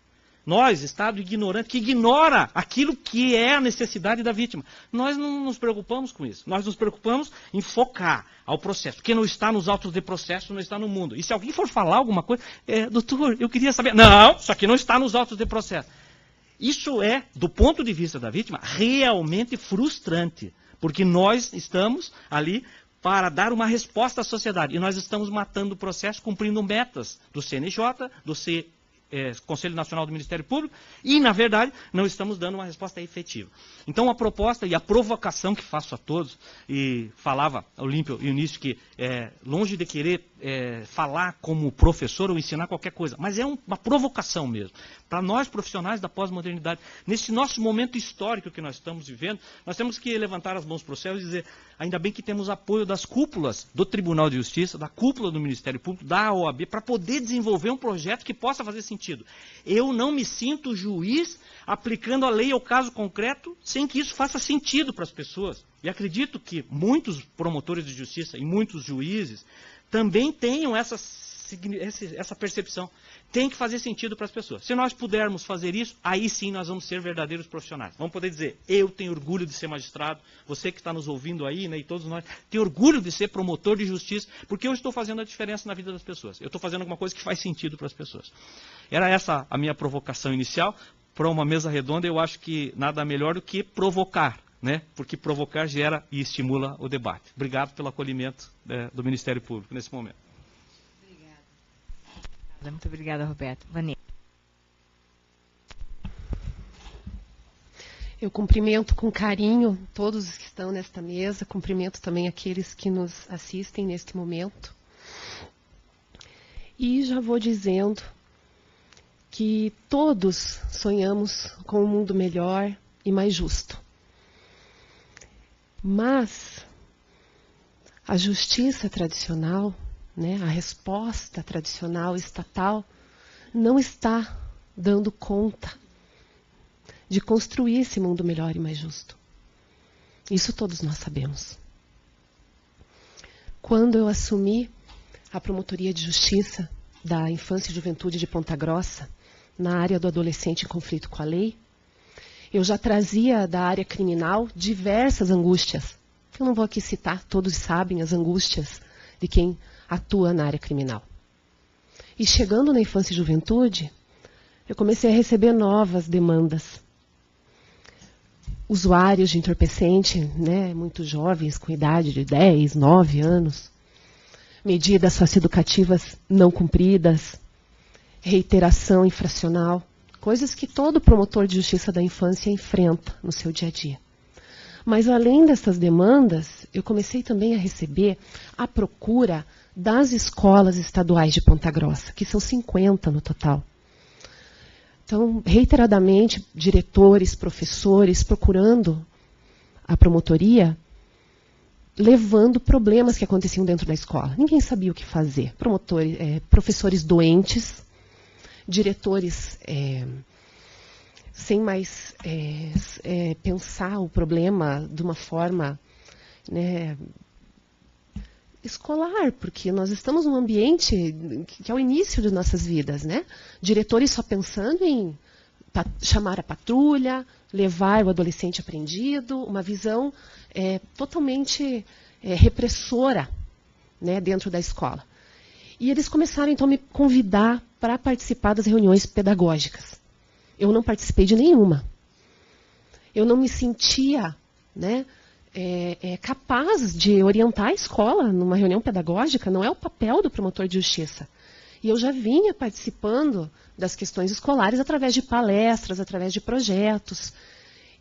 Nós, Estado ignorante, que ignora aquilo que é a necessidade da vítima. Nós não nos preocupamos com isso. Nós nos preocupamos em focar ao processo. Porque não está nos autos de processo, não está no mundo. E se alguém for falar alguma coisa, doutor, eu queria saber. Não, só que não está nos autos de processo. Isso é, do ponto de vista da vítima, realmente frustrante. Porque nós estamos ali para dar uma resposta à sociedade. E nós estamos matando o processo, cumprindo metas do CNJ, do Conselho Nacional do Ministério Público, e, na verdade, não estamos dando uma resposta efetiva. Então, a proposta e a provocação que faço a todos, e falava Olímpio e Eunício que longe de querer falar como professor ou ensinar qualquer coisa, mas é uma provocação mesmo. Para nós, profissionais da pós-modernidade, nesse nosso momento histórico que nós estamos vivendo, nós temos que levantar as mãos para o céu e dizer, ainda bem que temos apoio das cúpulas do Tribunal de Justiça, da cúpula do Ministério Público, da OAB, para poder desenvolver um projeto que possa fazer sentido. Eu não me sinto juiz aplicando a lei ao caso concreto sem que isso faça sentido para as pessoas. E acredito que muitos promotores de justiça e muitos juízes também tenham essa percepção. Tem que fazer sentido para as pessoas. Se nós pudermos fazer isso, aí sim nós vamos ser verdadeiros profissionais. Vamos poder dizer, eu tenho orgulho de ser magistrado, você que está nos ouvindo aí, né, e todos nós, tem orgulho de ser promotor de justiça, porque eu estou fazendo a diferença na vida das pessoas. Eu estou fazendo alguma coisa que faz sentido para as pessoas. Era essa a minha provocação inicial. Para uma mesa redonda, eu acho que nada melhor do que provocar, né? Porque provocar gera e estimula o debate. Obrigado pelo acolhimento do Ministério Público nesse momento. Muito obrigada, Roberto. Vanessa. Eu cumprimento com carinho todos os que estão nesta mesa, cumprimento também aqueles que nos assistem neste momento. E já vou dizendo que todos sonhamos com um mundo melhor e mais justo. Mas a justiça tradicional, né, a resposta tradicional estatal, não está dando conta de construir esse mundo melhor e mais justo. Isso todos nós sabemos. Quando eu assumi a Promotoria de Justiça da Infância e Juventude de Ponta Grossa, na área do adolescente em conflito com a lei, eu já trazia da área criminal diversas angústias. Eu não vou aqui citar, todos sabem as angústias de quem atua na área criminal. E chegando na infância e juventude, eu comecei a receber novas demandas. Usuários de entorpecente, né, muito jovens, com idade de 10, 9 anos, medidas socioeducativas não cumpridas, reiteração infracional, coisas que todo promotor de justiça da infância enfrenta no seu dia a dia. Mas além dessas demandas, eu comecei também a receber a procura das escolas estaduais de Ponta Grossa, que são 50 no total. Então, reiteradamente, diretores, professores procurando a promotoria, levando problemas que aconteciam dentro da escola. Ninguém sabia o que fazer. Professores doentes, diretores sem mais pensar o problema de uma forma, né, escolar, porque nós estamos num ambiente que é o início de nossas vidas, né? Diretores só pensando em chamar a patrulha, levar o adolescente apreendido, uma visão totalmente repressora, né, dentro da escola. E eles começaram, então, a me convidar para participar das reuniões pedagógicas. Eu não participei de nenhuma. Eu não me sentia, né, capaz de orientar a escola numa reunião pedagógica, não é o papel do promotor de justiça. E eu já vinha participando das questões escolares através de palestras, através de projetos.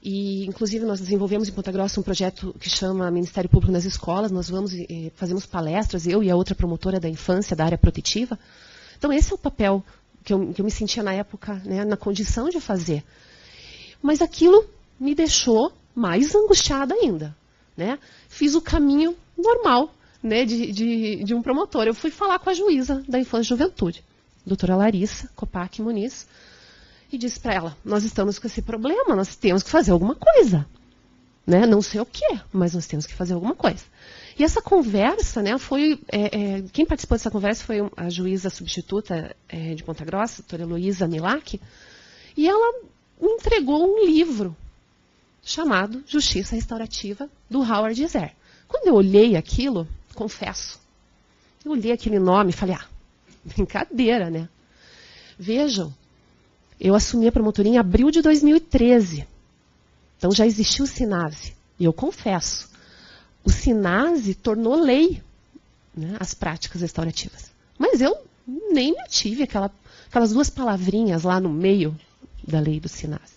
E, inclusive, nós desenvolvemos em Ponta Grossa um projeto que chama Ministério Público nas Escolas. Nós vamos fazemos palestras, eu e a outra promotora da infância, da área protetiva. Então, esse é o papel que eu me sentia na época, né, na condição de fazer. Mas aquilo me deixou mais angustiada ainda. Né? Fiz o caminho normal, né, de um promotor. Eu fui falar com a juíza da Infância e Juventude, doutora Larissa Kopak Muniz, e disse para ela, nós estamos com esse problema, nós temos que fazer alguma coisa. Né? Não sei o quê, mas nós temos que fazer alguma coisa. E essa conversa, né, foi... quem participou dessa conversa foi a juíza substituta de Ponta Grossa, a doutora Heloísa Milak, e ela me entregou um livro chamado Justiça Restaurativa, do Howard Zer. Quando eu olhei aquilo, confesso, eu olhei aquele nome e falei, brincadeira, né? Vejam, eu assumi a promotoria em abril de 2013. Então já existia o SINASE. E eu confesso, o SINASE tornou lei, né, as práticas restaurativas. Mas eu nem me ative aquelas duas palavrinhas lá no meio da lei do SINASE.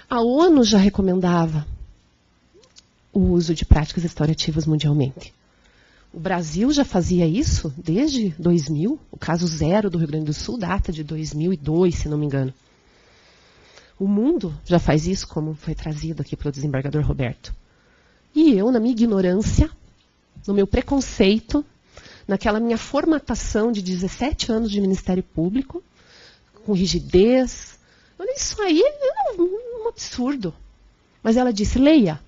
A ONU já recomendava o uso de práticas restaurativas mundialmente. O Brasil já fazia isso desde 2000. O caso zero do Rio Grande do Sul data de 2002, se não me engano. O mundo já faz isso, como foi trazido aqui pelo desembargador Roberto. E eu, na minha ignorância, no meu preconceito, naquela minha formatação de 17 anos de Ministério Público, com rigidez, eu disse, isso aí é um absurdo. Mas ela disse, leia.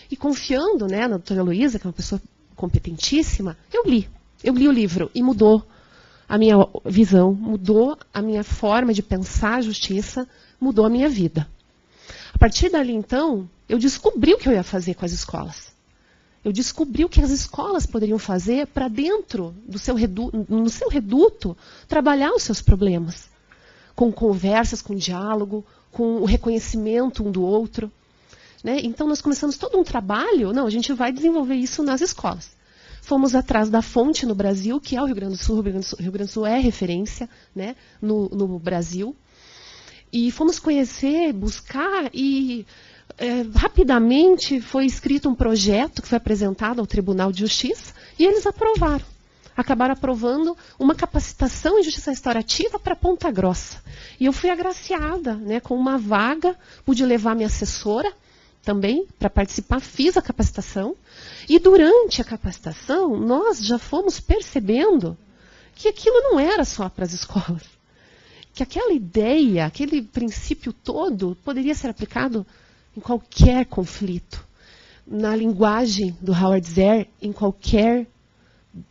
E confiando, né, na doutora Heloísa, que é uma pessoa competentíssima, eu li o livro e mudou a minha visão, mudou a minha forma de pensar a justiça, mudou a minha vida. A partir dali, então, eu descobri o que eu ia fazer com as escolas. Eu descobri o que as escolas poderiam fazer para dentro do no seu reduto, trabalhar os seus problemas. Com conversas, com diálogo, com o reconhecimento um do outro. Né? Então, nós começamos todo um trabalho, a gente vai desenvolver isso nas escolas. Fomos atrás da fonte no Brasil, que é o Rio Grande do Sul. O Rio Grande do Sul é referência, né, no Brasil. E fomos conhecer, buscar e rapidamente foi escrito um projeto que foi apresentado ao Tribunal de Justiça e eles aprovaram. Acabaram aprovando uma capacitação em Justiça Restaurativa para Ponta Grossa. E eu fui agraciada, né, com uma vaga, pude levar minha assessora também para participar, fiz a capacitação. E durante a capacitação, nós já fomos percebendo que aquilo não era só para as escolas. Que aquela ideia, aquele princípio todo, poderia ser aplicado em qualquer conflito. Na linguagem do Howard Zer, em qualquer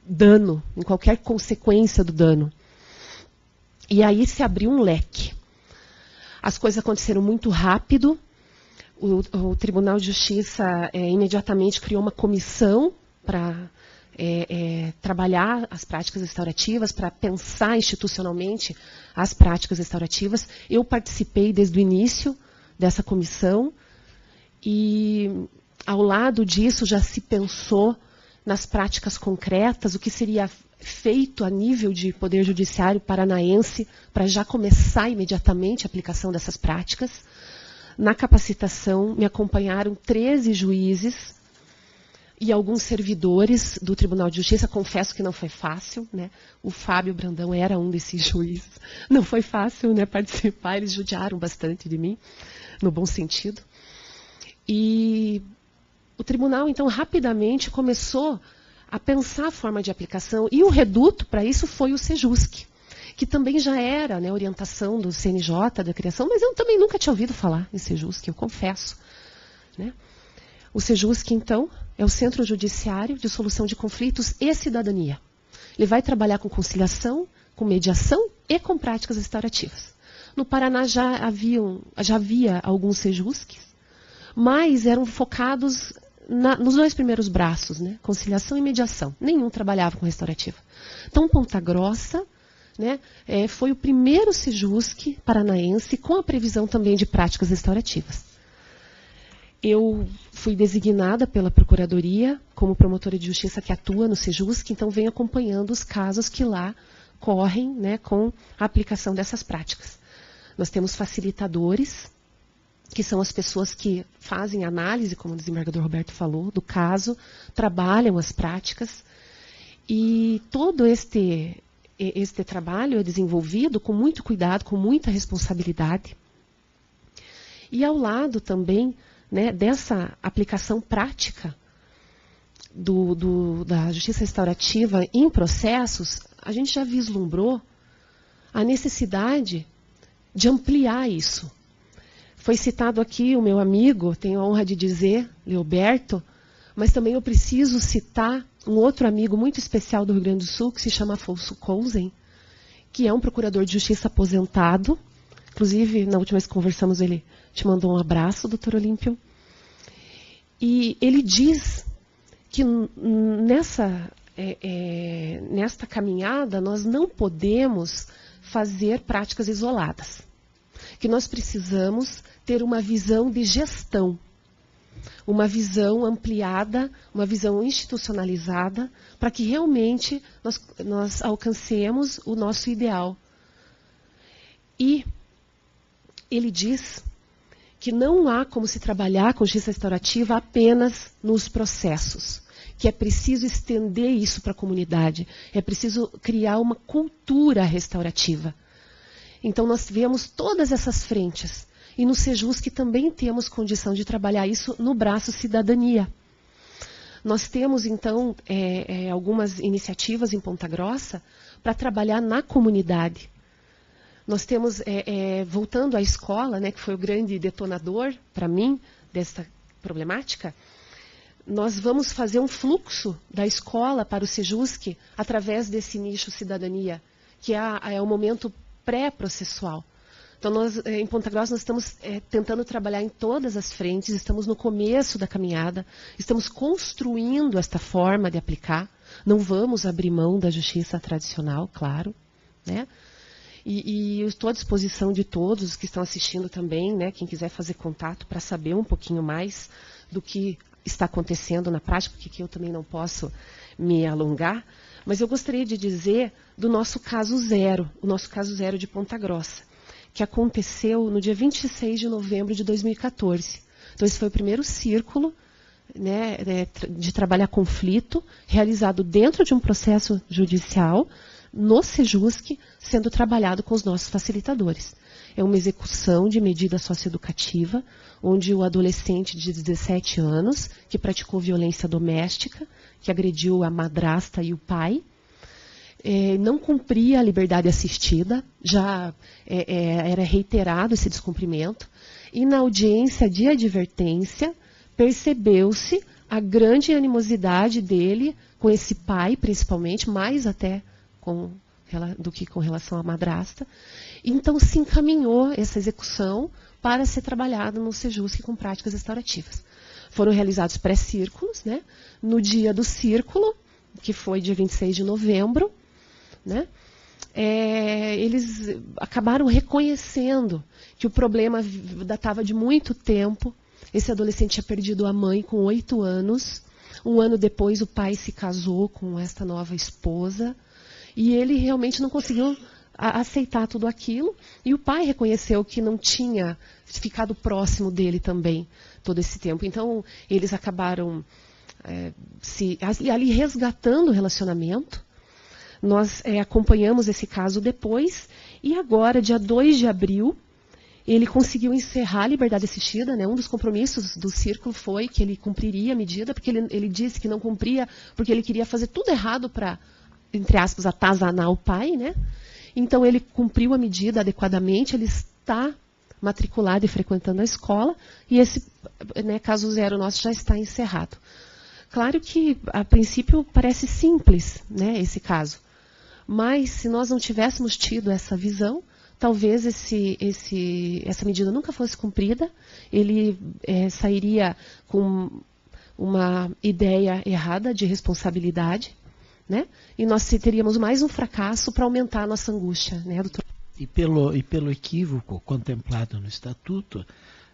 dano, em qualquer consequência do dano. E aí se abriu um leque. As coisas aconteceram muito rápido. O Tribunal de Justiça imediatamente criou uma comissão para trabalhar as práticas restaurativas, para pensar institucionalmente as práticas restaurativas. Eu participei desde o início dessa comissão e, ao lado disso, já se pensou nas práticas concretas, o que seria feito a nível de Poder Judiciário paranaense para já começar imediatamente a aplicação dessas práticas. Na capacitação, me acompanharam 13 juízes e alguns servidores do Tribunal de Justiça. Confesso que não foi fácil, né? O Fábio Brandão era um desses juízes. Não foi fácil, né, participar, eles judiaram bastante de mim, no bom sentido. E o tribunal, então, rapidamente começou a pensar a forma de aplicação, e o reduto para isso foi o Sejusc, que também já era, né, orientação do CNJ, da criação, mas eu também nunca tinha ouvido falar em Sejusc, eu confesso. Né? O Sejusc, então, é o Centro Judiciário de Solução de Conflitos e Cidadania. Ele vai trabalhar com conciliação, com mediação e com práticas restaurativas. No Paraná já havia alguns Sejuscs, mas eram focados nos dois primeiros braços, né? Conciliação e mediação. Nenhum trabalhava com restaurativa. Então, Ponta Grossa, né, foi o primeiro Sejusc paranaense com a previsão também de práticas restaurativas. Eu fui designada pela Procuradoria como promotora de justiça que atua no Sejusc, então venho acompanhando os casos que lá correm, né, com a aplicação dessas práticas. Nós temos facilitadores que são as pessoas que fazem análise, como o desembargador Roberto falou, do caso, trabalham as práticas. E todo este trabalho é desenvolvido com muito cuidado, com muita responsabilidade. E ao lado também, né, dessa aplicação prática da justiça restaurativa em processos, a gente já vislumbrou a necessidade de ampliar isso. Foi citado aqui o meu amigo, tenho a honra de dizer, Leoberto, mas também eu preciso citar um outro amigo muito especial do Rio Grande do Sul, que se chama Afonso Cousen, que é um procurador de justiça aposentado. Inclusive, na última vez que conversamos, ele te mandou um abraço, doutor Olímpio. E ele diz que nesta caminhada nós não podemos fazer práticas isoladas. Que nós precisamos ter uma visão de gestão, uma visão ampliada, uma visão institucionalizada, para que realmente nós alcancemos o nosso ideal. E ele diz que não há como se trabalhar com justiça restaurativa apenas nos processos, que é preciso estender isso para a comunidade, é preciso criar uma cultura restaurativa. Então nós vemos todas essas frentes, e no Sejusc também temos condição de trabalhar isso no braço cidadania. Nós temos então algumas iniciativas em Ponta Grossa para trabalhar na comunidade. Nós temos, voltando à escola, né, que foi o grande detonador para mim dessa problemática, nós vamos fazer um fluxo da escola para o Sejusc através desse nicho cidadania, que é o momento pré-processual. Então, nós, em Ponta Grossa, nós estamos tentando trabalhar em todas as frentes, estamos no começo da caminhada, estamos construindo esta forma de aplicar, não vamos abrir mão da justiça tradicional, claro, né? E eu estou à disposição de todos os que estão assistindo também, né, quem quiser fazer contato para saber um pouquinho mais do que está acontecendo na prática, porque aqui eu também não posso me alongar, mas eu gostaria de dizer do nosso caso zero, o nosso caso zero de Ponta Grossa, que aconteceu no dia 26 de novembro de 2014. Então, esse foi o primeiro círculo, né, de trabalhar conflito, realizado dentro de um processo judicial, no Sejusc, sendo trabalhado com os nossos facilitadores. É uma execução de medida socioeducativa, onde o adolescente de 17 anos, que praticou violência doméstica, que agrediu a madrasta e o pai, não cumpria a liberdade assistida, já era reiterado esse descumprimento, e na audiência de advertência, percebeu-se a grande animosidade dele com esse pai, principalmente, mais até do que com relação à madrasta. Então, se encaminhou essa execução para ser trabalhada no Sejusc com práticas restaurativas. Foram realizados pré-círculos, né? No dia do círculo, que foi dia 26 de novembro, né? Eles acabaram reconhecendo que o problema datava de muito tempo. Esse adolescente tinha perdido a mãe com 8 anos. Um ano depois, o pai se casou com esta nova esposa. E ele realmente não conseguiu aceitar tudo aquilo. E o pai reconheceu que não tinha ficado próximo dele também todo esse tempo. Então, eles acabaram ali resgatando o relacionamento. Nós acompanhamos esse caso depois. E agora, dia 2 de abril, ele conseguiu encerrar a liberdade assistida, né? Um dos compromissos do círculo foi que ele cumpriria a medida, porque ele disse que não cumpria, porque ele queria fazer tudo errado para, entre aspas, atazanar o pai, né? Então, ele cumpriu a medida adequadamente, ele está matriculado e frequentando a escola, e esse, né, caso zero nosso já está encerrado. Claro que, a princípio, parece simples, né, esse caso. Mas, se nós não tivéssemos tido essa visão, talvez essa medida nunca fosse cumprida, ele sairia com uma ideia errada de responsabilidade, né? E nós teríamos mais um fracasso para aumentar a nossa angústia, né, doutor? E pelo equívoco contemplado no Estatuto,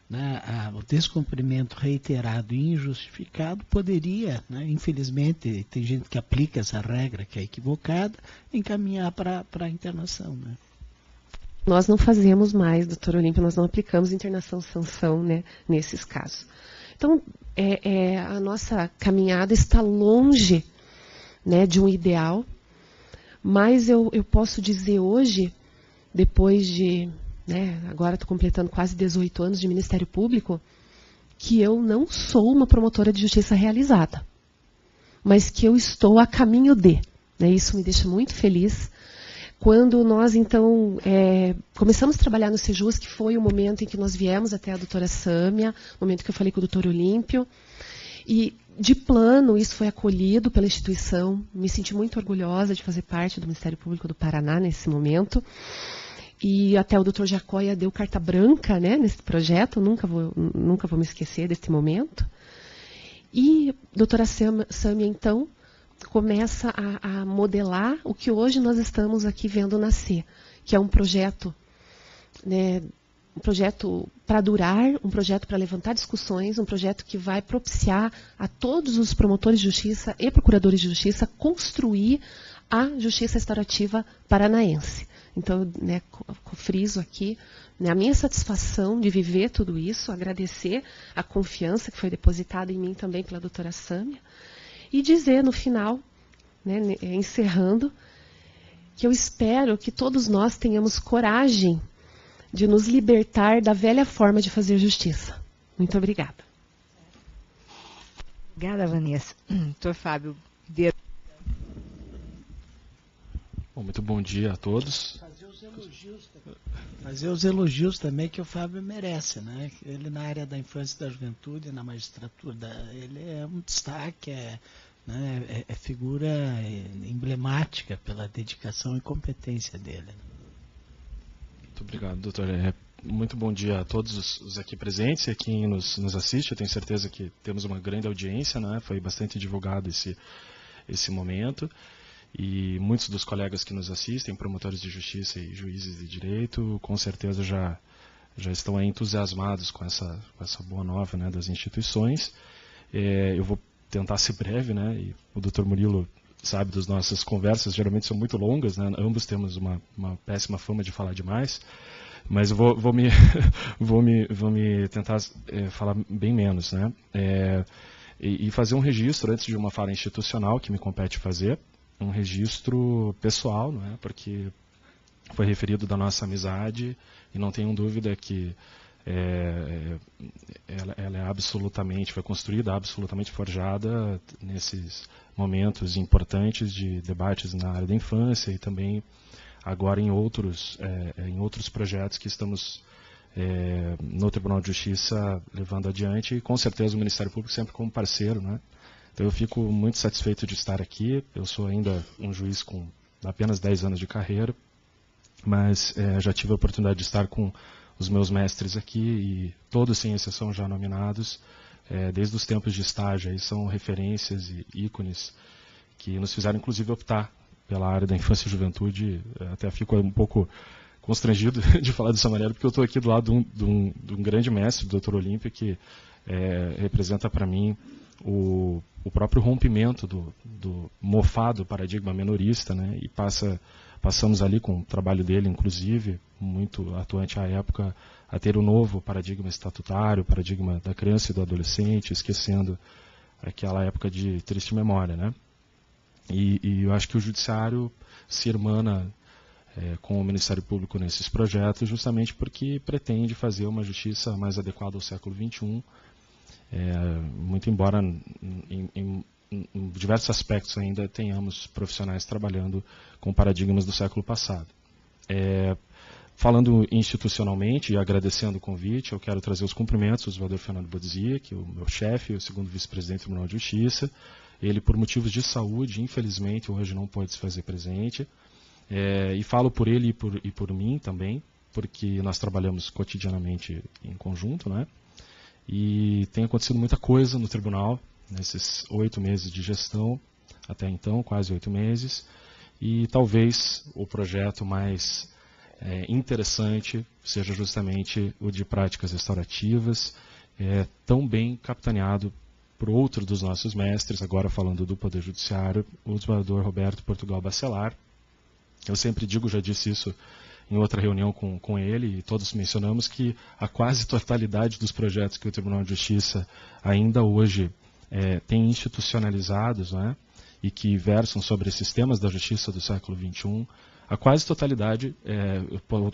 né, o descumprimento reiterado e injustificado poderia, né, infelizmente, tem gente que aplica essa regra que é equivocada, encaminhar para a internação, né? Nós não fazemos mais, doutor Olímpio, nós não aplicamos internação-sanção, né, nesses casos. Então, a nossa caminhada está longe, né, de um ideal, mas eu posso dizer hoje, depois de, né, agora estou completando quase 18 anos de Ministério Público, que eu não sou uma promotora de justiça realizada, mas que eu estou a caminho de. Né, isso me deixa muito feliz. Quando nós, então, começamos a trabalhar no Sejus, que foi o momento em que nós viemos até a doutora Sâmia, o momento que eu falei com o doutor Olímpio, e de plano isso foi acolhido pela instituição, me senti muito orgulhosa de fazer parte do Ministério Público do Paraná nesse momento, e até o doutor Jacóia deu carta branca, né, nesse projeto, nunca vou me esquecer desse momento. E a doutora Sâmia, então, começa a modelar o que hoje nós estamos aqui vendo nascer, que é um projeto, né, um projeto para durar, um projeto para levantar discussões, um projeto que vai propiciar a todos os promotores de justiça e procuradores de justiça construir a justiça restaurativa paranaense. Então, né, friso aqui, né, a minha satisfação de viver tudo isso, agradecer a confiança que foi depositada em mim também pela doutora Sâmia, e dizer no final, né, encerrando, que eu espero que todos nós tenhamos coragem de nos libertar da velha forma de fazer justiça. Muito obrigada. Obrigada, Vanessa. Doutor Fábio. Bom, muito bom dia a todos. Fazer os elogios também que o Fábio merece, né? Ele na área da infância e da juventude, na magistratura, ele é um destaque, né, é figura emblemática pela dedicação e competência dele. Muito obrigado, doutor. Muito bom dia a todos os aqui presentes e a quem nos assiste. Eu tenho certeza que temos uma grande audiência, né? Foi bastante divulgado esse momento. E muitos dos colegas que nos assistem, promotores de justiça e juízes de direito, com certeza já estão aí entusiasmados com essa boa nova, né, das instituições. Eu vou tentar ser breve, né? E o doutor Murilo sabe das nossas conversas, geralmente são muito longas, né? Ambos temos uma péssima fama de falar demais, mas eu vou me tentar falar bem menos, né? E fazer um registro antes de uma fala institucional que me compete fazer, um registro pessoal, não é? Porque foi referido da nossa amizade e não tenho dúvida que ela é absolutamente, foi construída, absolutamente forjada nesses momentos importantes de debates na área da infância e também agora em outros projetos que estamos no Tribunal de Justiça levando adiante, e com certeza o Ministério Público sempre como parceiro, né? Então eu fico muito satisfeito de estar aqui. Eu sou ainda um juiz com apenas 10 anos de carreira, mas já tive a oportunidade de estar com os meus mestres aqui, e todos, sem exceção, já nominados, desde os tempos de estágio, aí são referências e ícones que nos fizeram, inclusive, optar pela área da infância e juventude. Até fico um pouco constrangido de falar dessa maneira, porque eu estou aqui do lado de um grande mestre, o doutor Olímpio, que representa para mim o próprio rompimento do mofado paradigma menorista, né? E passamos ali com o trabalho dele, inclusive, muito atuante à época, a ter o novo paradigma estatutário, o paradigma da criança e do adolescente, esquecendo aquela época de triste memória, né? E eu acho que o judiciário se irmana com o Ministério Público nesses projetos, justamente porque pretende fazer uma justiça mais adequada ao século XXI, muito embora em diversos aspectos ainda tenhamos profissionais trabalhando com paradigmas do século passado. Falando institucionalmente e agradecendo o convite, eu quero trazer os cumprimentos do vereador Fernando Bodzia, que é o meu chefe, o segundo vice-presidente do Tribunal de Justiça. Ele, por motivos de saúde, infelizmente, hoje não pôde se fazer presente. E falo por ele e por mim também, porque nós trabalhamos cotidianamente em conjunto, né? E tem acontecido muita coisa no tribunal nesses 8 meses de gestão, até então, quase 8 meses, e talvez o projeto mais interessante seja justamente o de práticas restaurativas, tão bem capitaneado por outro dos nossos mestres, agora falando do Poder Judiciário, o desembargador Roberto Portugal Bacelar. Eu sempre digo, já disse isso em outra reunião com ele, e todos mencionamos que a quase totalidade dos projetos que o Tribunal de Justiça ainda hoje tem institucionalizados, né, e que versam sobre esses temas da justiça do século XXI, a quase totalidade,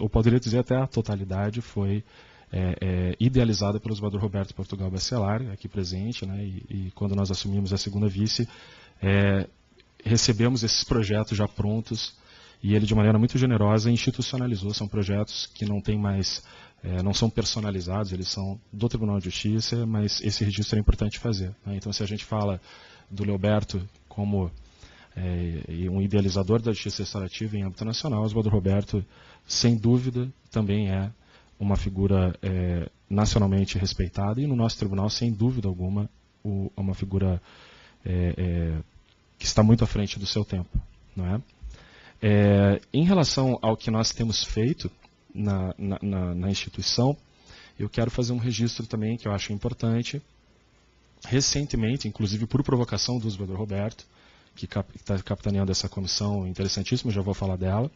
eu poderia dizer até a totalidade, foi idealizada pelo Oswaldo Roberto Portugal Bacelar, aqui presente, né, e quando nós assumimos a segunda vice, recebemos esses projetos já prontos, e ele de maneira muito generosa institucionalizou. São projetos que não tem mais, não são personalizados, eles são do Tribunal de Justiça, mas esse registro é importante fazer, né? Então, se a gente fala do Leoberto como um idealizador da justiça restaurativa em âmbito nacional, Oswaldo Roberto, sem dúvida, também é uma figura nacionalmente respeitada, e no nosso tribunal, sem dúvida alguma, uma figura que está muito à frente do seu tempo, não é? Em relação ao que nós temos feito na instituição, eu quero fazer um registro também que eu acho importante. Recentemente, inclusive por provocação do Oswaldo Roberto, que está capitaneando essa comissão interessantíssima, já vou falar dela,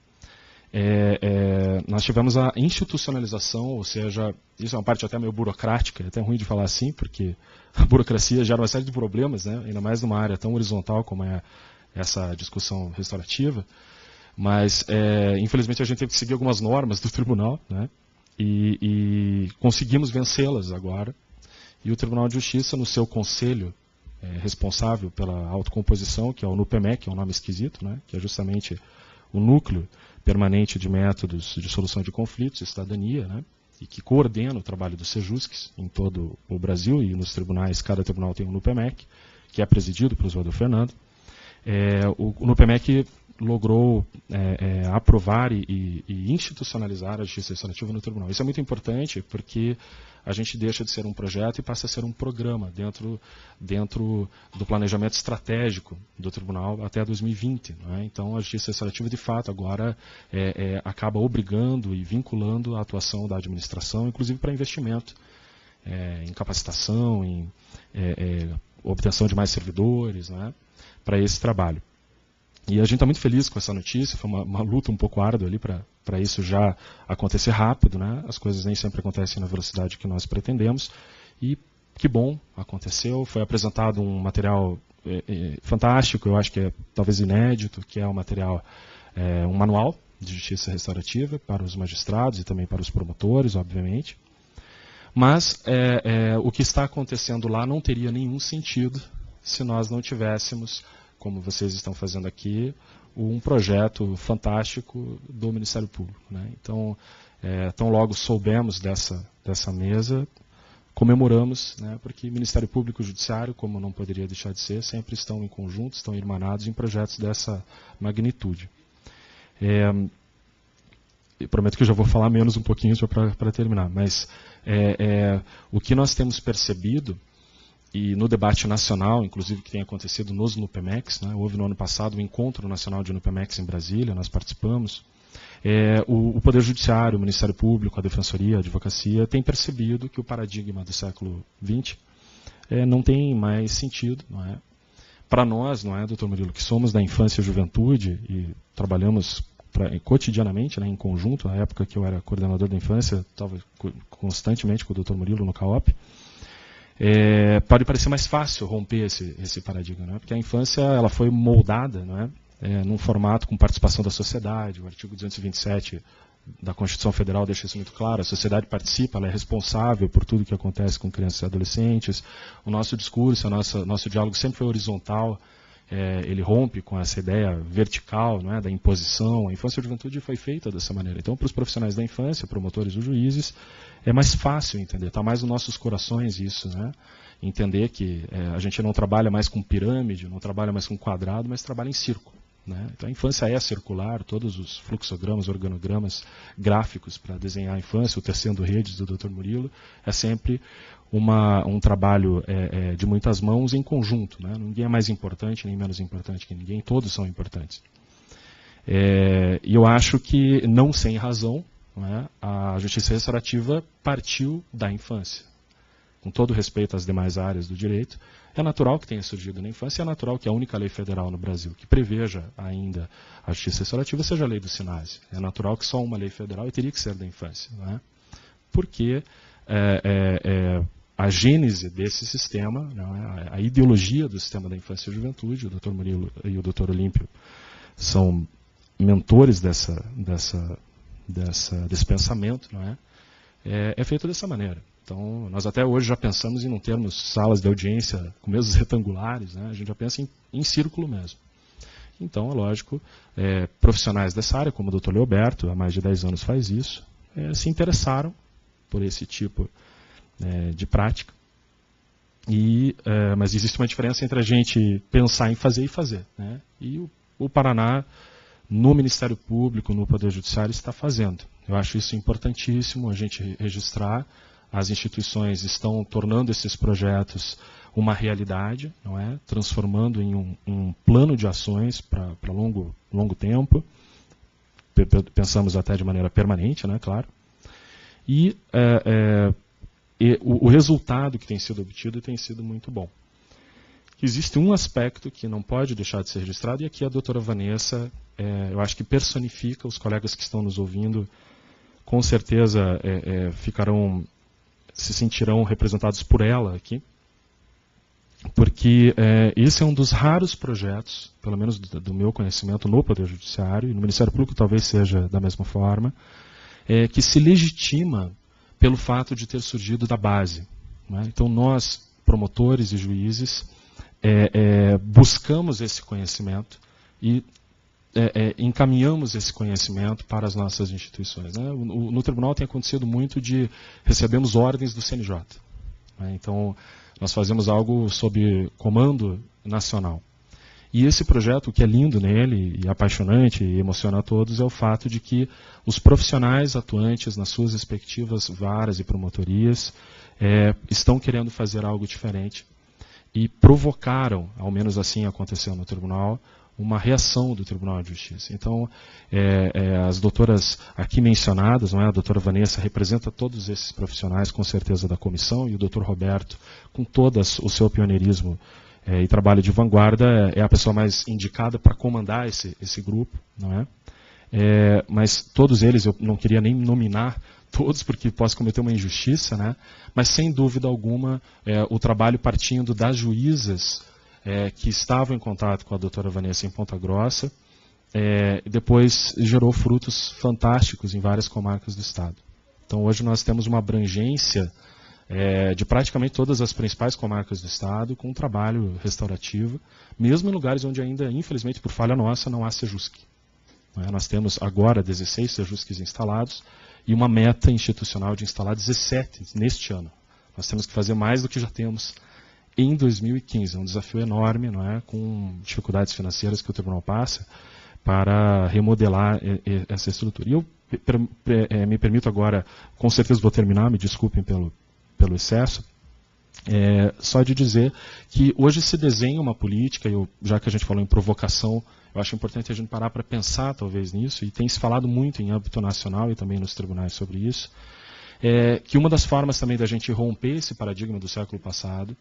nós tivemos a institucionalização, ou seja, isso é uma parte até meio burocrática, é até ruim de falar assim, porque a burocracia gera uma série de problemas, né, ainda mais numa área tão horizontal como é essa discussão restaurativa. Mas, infelizmente, a gente teve que seguir algumas normas do tribunal, né? E conseguimos vencê-las agora. E o Tribunal de Justiça, no seu conselho responsável pela autocomposição, que é o NUPEMEC, é um nome esquisito, né? Que é justamente o núcleo permanente de métodos de solução de conflitos e cidadania, né? E que coordena o trabalho dos SEJUSCs em todo o Brasil, e nos tribunais, cada tribunal tem um NUPEMEC, que é presidido pelo Oswaldo Fernando. O NUPEMEC logrou aprovar e institucionalizar a justiça restaurativa no tribunal. Isso é muito importante porque a gente deixa de ser um projeto e passa a ser um programa dentro do planejamento estratégico do tribunal até 2020. Né? Então, a justiça restaurativa, de fato, agora acaba obrigando e vinculando a atuação da administração, inclusive para investimento em capacitação, em obtenção de mais servidores, né, para esse trabalho. E a gente está muito feliz com essa notícia. Foi uma luta um pouco árdua ali para isso já acontecer rápido, né? As coisas nem sempre acontecem na velocidade que nós pretendemos. E que bom, aconteceu. Foi apresentado um material fantástico, eu acho que é talvez inédito, que é um material, um manual de justiça restaurativa para os magistrados e também para os promotores, obviamente. Mas o que está acontecendo lá não teria nenhum sentido se nós não tivéssemos, como vocês estão fazendo aqui, um projeto fantástico do Ministério Público, né? Então, tão logo soubemos dessa mesa, comemoramos, né, porque Ministério Público e Judiciário, como não poderia deixar de ser, sempre estão em conjunto, estão irmanados em projetos dessa magnitude. Eu prometo que eu já vou falar menos um pouquinho para terminar, mas o que nós temos percebido, e no debate nacional, inclusive que tem acontecido nos NUPEMECs, né, houve no ano passado o Encontro Nacional de NUPEMECs em Brasília, nós participamos, o Poder Judiciário, o Ministério Público, a Defensoria, a Advocacia, tem percebido que o paradigma do século XX não tem mais sentido. Não é? Para nós, não é, doutor Murilo, que somos da infância e juventude e trabalhamos cotidianamente, né, em conjunto, na época que eu era coordenador da infância, estava constantemente com o doutor Murilo no CAOP, pode parecer mais fácil romper esse paradigma, né? Porque a infância ela foi moldada, não é? Num formato com participação da sociedade. O artigo 227 da Constituição Federal deixa isso muito claro. A sociedade participa, ela é responsável por tudo que acontece com crianças e adolescentes. O nosso discurso, nosso diálogo sempre foi horizontal. Ele rompe com essa ideia vertical, não é, da imposição. A infância e a juventude foi feita dessa maneira. Então, para os profissionais da infância, promotores ou juízes, é mais fácil entender. Está mais nos nossos corações isso, né? Entender que a gente não trabalha mais com pirâmide, não trabalha mais com quadrado, mas trabalha em círculo. Né? Então, a infância é circular, todos os fluxogramas, organogramas gráficos para desenhar a infância, o tecendo redes do Dr. Murilo, é sempre um trabalho de muitas mãos em conjunto. Né? Ninguém é mais importante nem menos importante que ninguém, todos são importantes. E eu acho que, não sem razão, não é, a justiça restaurativa partiu da infância. com todo respeito às demais áreas do direito, é natural que tenha surgido na infância, é natural que a única lei federal no Brasil que preveja ainda a justiça restaurativa seja a lei do SINASE. É natural que só uma lei federal e teria que ser da infância, não é? Porque a gênese desse sistema, não é? A ideologia do sistema da infância e juventude, o Dr. Murilo e o Dr. Olímpio são mentores desse pensamento, não é? É feito dessa maneira. Então, nós até hoje já pensamos em não termos salas de audiência com mesas retangulares, né? A gente já pensa em círculo mesmo. Então, é lógico, profissionais dessa área, como o Dr. Leoberto, há mais de 10 anos faz isso, se interessaram por esse tipo de prática. Mas existe uma diferença entre a gente pensar em fazer e fazer, né? E o Paraná, no Ministério Público, no Poder Judiciário, está fazendo. Eu acho isso importantíssimo, a gente registrar. As instituições estão tornando esses projetos uma realidade, não é? Transformando em um plano de ações para longo tempo. Pensamos até de maneira permanente, né, claro. E o resultado que tem sido obtido tem sido muito bom. Existe um aspecto que não pode deixar de ser registrado, e aqui a doutora Vanessa, eu acho que personifica, os colegas que estão nos ouvindo, com certeza se sentirão representados por ela aqui, porque esse é um dos raros projetos, pelo menos do meu conhecimento, no Poder Judiciário, e no Ministério Público talvez seja da mesma forma, que se legitima pelo fato de ter surgido da base, né? Então nós, promotores e juízes, buscamos esse conhecimento e encaminhamos esse conhecimento para as nossas instituições, né? No tribunal tem acontecido muito de recebemos ordens do CNJ, né? Então nós fazemos algo sob comando nacional. E esse projeto, o que é lindo nele, e apaixonante, e emociona a todos, é o fato de que os profissionais atuantes nas suas respectivas varas e promotorias estão querendo fazer algo diferente e provocaram, ao menos assim aconteceu no tribunal, uma reação do Tribunal de Justiça. Então, as doutoras aqui mencionadas, não é? A doutora Vanessa representa todos esses profissionais, com certeza, da comissão, e o doutor Roberto, com todo o seu pioneirismo e trabalho de vanguarda, é a pessoa mais indicada para comandar esse grupo, não é? Mas todos eles, eu não queria nem nominar todos, porque posso cometer uma injustiça, né? Mas sem dúvida alguma, o trabalho partindo das juízas que estavam em contato com a doutora Vanessa em Ponta Grossa, depois gerou frutos fantásticos em várias comarcas do estado. Então hoje nós temos uma abrangência de praticamente todas as principais comarcas do estado, com um trabalho restaurativo, mesmo em lugares onde ainda, infelizmente, por falha nossa, não há Sejusc. Nós temos agora 16 Sejuscs instalados e uma meta institucional de instalar 17 neste ano. Nós temos que fazer mais do que já temos em 2015. É um desafio enorme, não é? Com dificuldades financeiras que o tribunal passa para remodelar essa estrutura. E eu me permito agora, com certeza vou terminar, me desculpem pelo excesso, só de dizer que hoje se desenha uma política, já que a gente falou em provocação, eu acho importante a gente parar para pensar talvez nisso, e tem se falado muito em âmbito nacional e também nos tribunais sobre isso, que uma das formas também da gente romper esse paradigma do século passado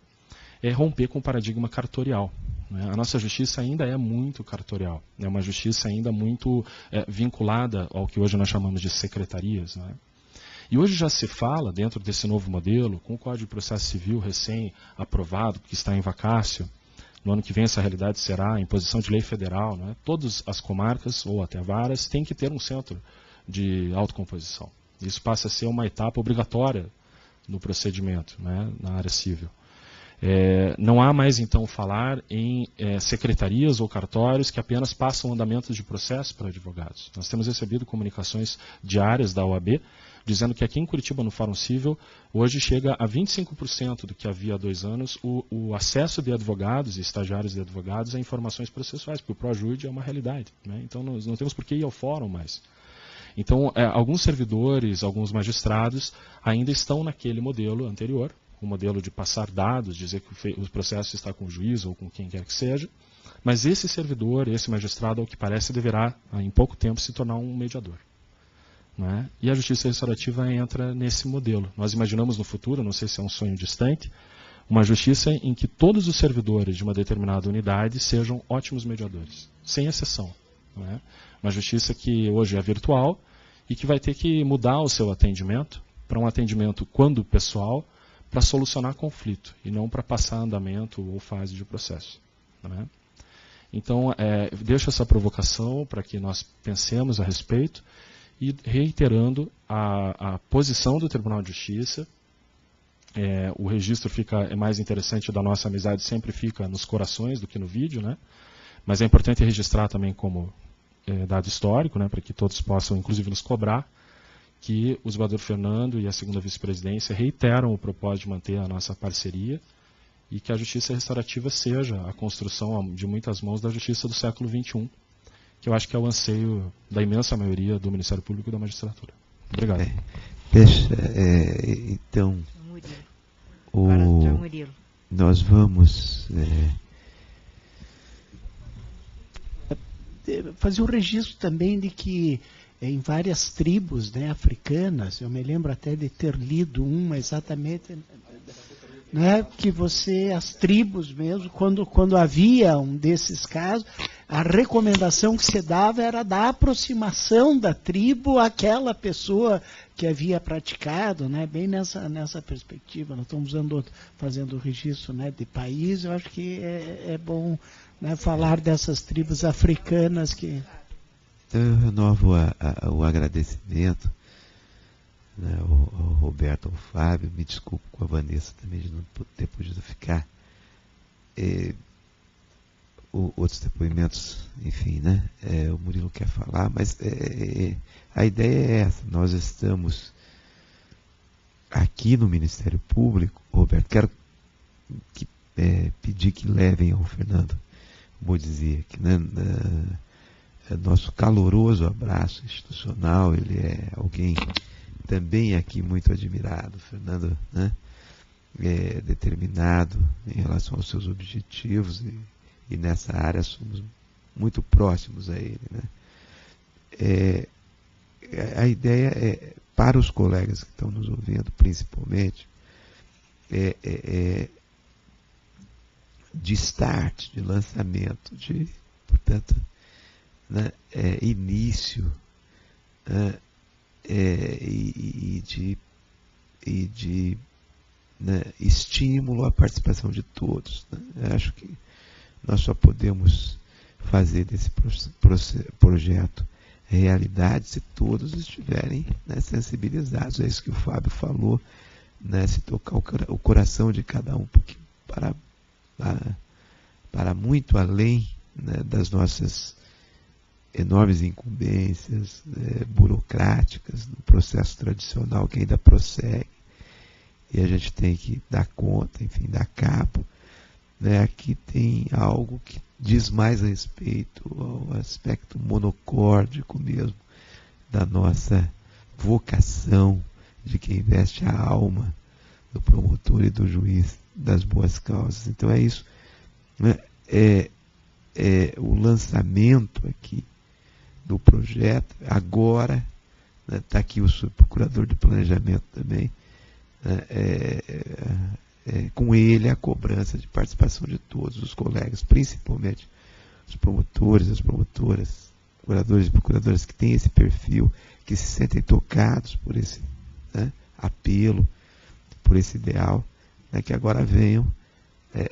é romper com o paradigma cartorial, né? A nossa justiça ainda é muito cartorial, é uma justiça ainda muito vinculada ao que hoje nós chamamos de secretarias, né? E hoje já se fala, dentro desse novo modelo, com o Código de Processo Civil recém-aprovado, que está em vacácio, no ano que vem essa realidade será a imposição de lei federal, né? Todas as comarcas, ou até varas, têm que ter um centro de autocomposição. Isso passa a ser uma etapa obrigatória no procedimento, né, na área civil. Não há mais, então, falar em secretarias ou cartórios que apenas passam andamentos de processo para advogados. Nós temos recebido comunicações diárias da OAB, dizendo que aqui em Curitiba, no Fórum Civil, hoje chega a 25% do que havia há 2 anos o acesso de advogados e estagiários de advogados a informações processuais, porque o ProJude é uma realidade, né? Então, nós não temos por que ir ao fórum mais. Então, alguns servidores, alguns magistrados ainda estão naquele modelo anterior, o modelo de passar dados, dizer que o processo está com o juiz ou com quem quer que seja, mas esse servidor, esse magistrado, ao que parece, deverá, em pouco tempo, se tornar um mediador. né? E a justiça restaurativa entra nesse modelo. Nós imaginamos no futuro, não sei se é um sonho distante, uma justiça em que todos os servidores de uma determinada unidade sejam ótimos mediadores, sem exceção, né? Uma justiça que hoje é virtual e que vai ter que mudar o seu atendimento para um atendimento, quando pessoal, para solucionar conflito e não para passar andamento ou fase de processo, né? Então, deixo essa provocação para que nós pensemos a respeito e reiterando a posição do Tribunal de Justiça. O registro é mais interessante da nossa amizade, sempre fica nos corações do que no vídeo, né? Mas é importante registrar também como dado histórico, né, para que todos possam, inclusive, nos cobrar, que o desembargador Fernando e a segunda vice-presidência reiteram o propósito de manter a nossa parceria e que a justiça restaurativa seja a construção de muitas mãos da justiça do século XXI, que eu acho que é o anseio da imensa maioria do Ministério Público e da magistratura. Obrigado. Então, Murilo. Nós vamos fazer um registro também de que em várias tribos, né, africanas, eu me lembro até de ter lido uma exatamente, né, que as tribos mesmo, quando havia um desses casos, a recomendação que se dava era da aproximação da tribo àquela pessoa que havia praticado, né, bem nessa perspectiva. Nós estamos fazendo o registro, né, de país. Eu acho que é bom, né, falar dessas tribos africanas que... Então eu renovo o agradecimento, né, ao Roberto, ao Fábio, me desculpo com a Vanessa também de não ter podido ficar. Outros depoimentos, enfim, né? O Murilo quer falar, mas a ideia é essa. Nós estamos aqui no Ministério Público. Roberto, quero pedir que levem ao Fernando Bodziak, né, nosso caloroso abraço institucional. Ele é alguém também aqui muito admirado. Fernando, né, é determinado em relação aos seus objetivos e nessa área somos muito próximos a ele, né? A ideia é, para os colegas que estão nos ouvindo, principalmente, de start, de lançamento, portanto, né, início, né, e de né, estímulo à participação de todos, né? Eu acho que nós só podemos fazer desse projeto realidade se todos estiverem, né, sensibilizados. É isso que o Fábio falou, né, se tocar o coração de cada um, porque para muito além, né, das nossas enormes incumbências burocráticas no processo tradicional que ainda prossegue, e a gente tem que dar conta, enfim, dar cabo. Aqui tem algo que diz mais a respeito ao aspecto monocórdico mesmo da nossa vocação de quem investe a alma do promotor e do juiz das boas causas. Então é isso, né? O lançamento aqui do projeto. Agora está aqui o subprocurador de planejamento também, com ele a cobrança de participação de todos os colegas, principalmente os promotores, as promotoras, curadores e procuradoras que têm esse perfil, que se sentem tocados por esse, né, apelo, por esse ideal, né, que agora venham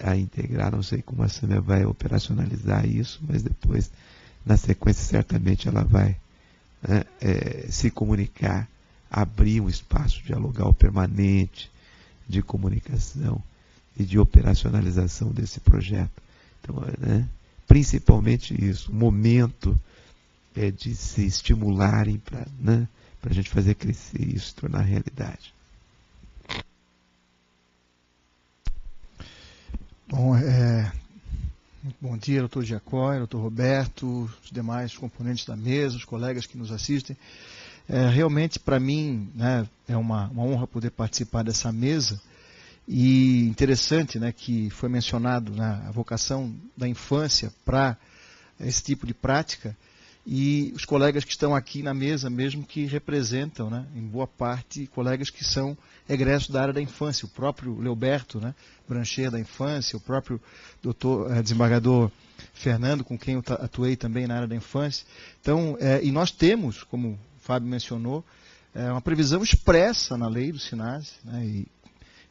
a integrar. Não sei como a Sâmia vai operacionalizar isso, mas depois, na sequência, certamente ela vai, né, se comunicar, abrir um espaço dialogal permanente, de comunicação e de operacionalização desse projeto. Então, né, principalmente isso, o momento de se estimularem para, né, a gente fazer crescer isso, tornar realidade. Bom, muito bom dia, doutor Giacói, doutor Roberto, os demais componentes da mesa, os colegas que nos assistem. Realmente, para mim, né, é uma honra poder participar dessa mesa. E interessante, né, que foi mencionado, né, a vocação da infância para esse tipo de prática. e os colegas que estão aqui na mesa mesmo que representam, né, em boa parte, colegas que são egressos da área da infância, o próprio Leoberto, né, Brancher da infância, o próprio desembargador Fernando, com quem eu atuei também na área da infância. Então, e nós temos, como o Fábio mencionou, uma previsão expressa na lei do SINASE, né, e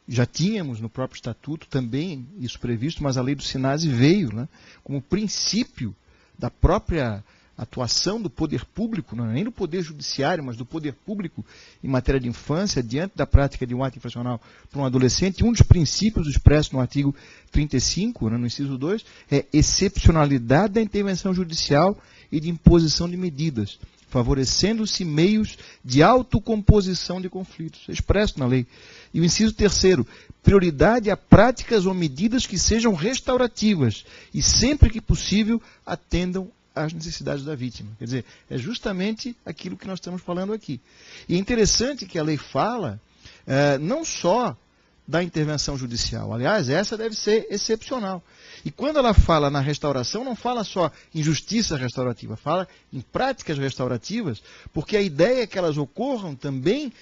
já tínhamos no próprio estatuto também isso previsto, mas a lei do SINASE veio, né, como princípio da própria atuação do poder público, não é nem do poder judiciário, mas do poder público em matéria de infância, diante da prática de um ato infracional para um adolescente. Um dos princípios expressos no artigo 35, né, no inciso 2, é excepcionalidade da intervenção judicial e de imposição de medidas, favorecendo-se meios de autocomposição de conflitos. É expresso na lei. E o inciso 3º, prioridade a práticas ou medidas que sejam restaurativas e, sempre que possível, atendam às necessidades da vítima. Quer dizer, é justamente aquilo que nós estamos falando aqui. E é interessante que a lei fala não só da intervenção judicial. Aliás, essa deve ser excepcional. E quando ela fala na restauração, não fala só em justiça restaurativa, fala em práticas restaurativas, porque a ideia é que elas ocorram também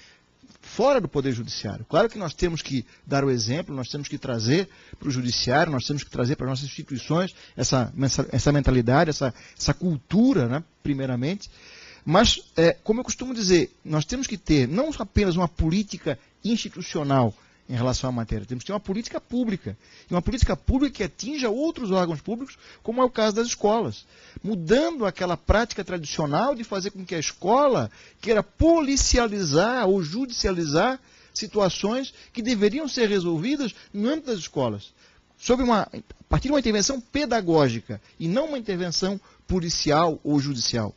fora do Poder Judiciário. Claro que nós temos que dar o exemplo, nós temos que trazer para o Judiciário, nós temos que trazer para as nossas instituições essa mentalidade, essa cultura, né, primeiramente. Mas, como eu costumo dizer, nós temos que ter não apenas uma política institucional em relação à matéria, temos que ter uma política pública. E uma política pública que atinja outros órgãos públicos, como é o caso das escolas. Mudando aquela prática tradicional de fazer com que a escola queira policializar ou judicializar situações que deveriam ser resolvidas no âmbito das escolas, a partir de uma intervenção pedagógica e não uma intervenção policial ou judicial.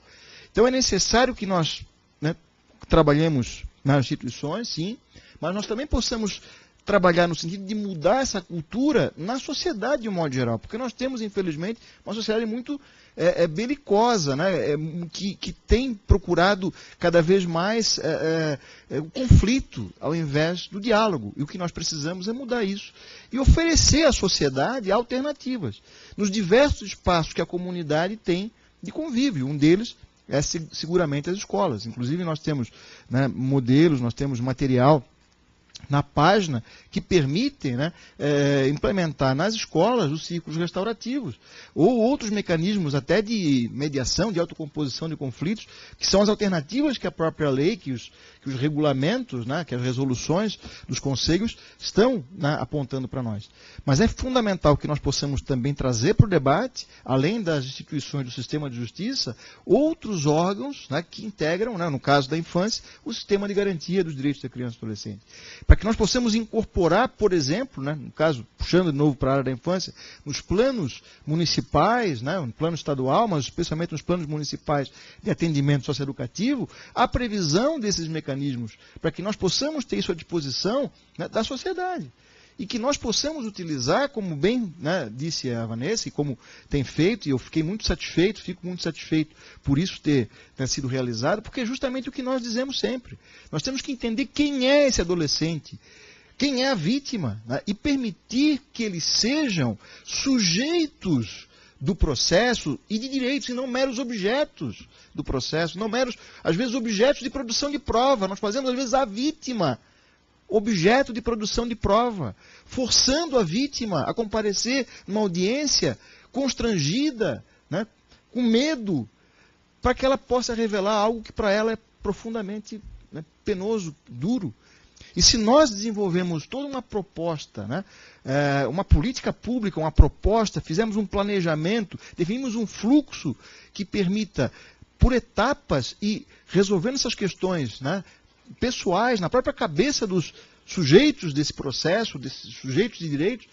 Então é necessário que nós, né, trabalhemos nas instituições, sim, mas nós também possamos trabalhar no sentido de mudar essa cultura na sociedade de um modo geral, porque nós temos, infelizmente, uma sociedade muito belicosa, né, que tem procurado cada vez mais o conflito ao invés do diálogo. E o que nós precisamos é mudar isso e oferecer à sociedade alternativas nos diversos espaços que a comunidade tem de convívio. Um deles é seguramente as escolas. Inclusive nós temos, né, modelos, nós temos material na página que permitem, né, implementar nas escolas os círculos restaurativos ou outros mecanismos até de mediação, de autocomposição de conflitos, que são as alternativas que a própria lei, que os regulamentos, né, que as resoluções dos conselhos estão, né, apontando para nós. Mas é fundamental que nós possamos também trazer para o debate, além das instituições do sistema de justiça, outros órgãos, né, que integram, né, no caso da infância, o sistema de garantia dos direitos da criança e adolescente. Para que nós possamos incorporar, por exemplo, né, no caso, puxando de novo para a área da infância, nos planos municipais, né, no plano estadual, mas especialmente nos planos municipais de atendimento socioeducativo, a previsão desses mecanismos, para que nós possamos ter isso à disposição, né, da sociedade. E que nós possamos utilizar, como bem, né, disse a Vanessa, e como tem feito, e eu fico muito satisfeito por isso ter sido realizado, porque é justamente o que nós dizemos sempre. Nós temos que entender quem é esse adolescente, quem é a vítima, né, e permitir que eles sejam sujeitos do processo e de direitos, e não meros objetos do processo, não meros, às vezes, objetos de produção de prova. Nós fazemos, às vezes, a vítima objeto de produção de prova, forçando a vítima a comparecer numa audiência constrangida, né, com medo, para que ela possa revelar algo que para ela é profundamente, né, penoso, duro. E se nós desenvolvemos toda uma proposta, né, uma política pública, uma proposta, fizemos um planejamento, definimos um fluxo que permita, por etapas, e resolvendo essas questões, né, pessoais, na própria cabeça dos sujeitos desse processo, desses sujeitos de direitos,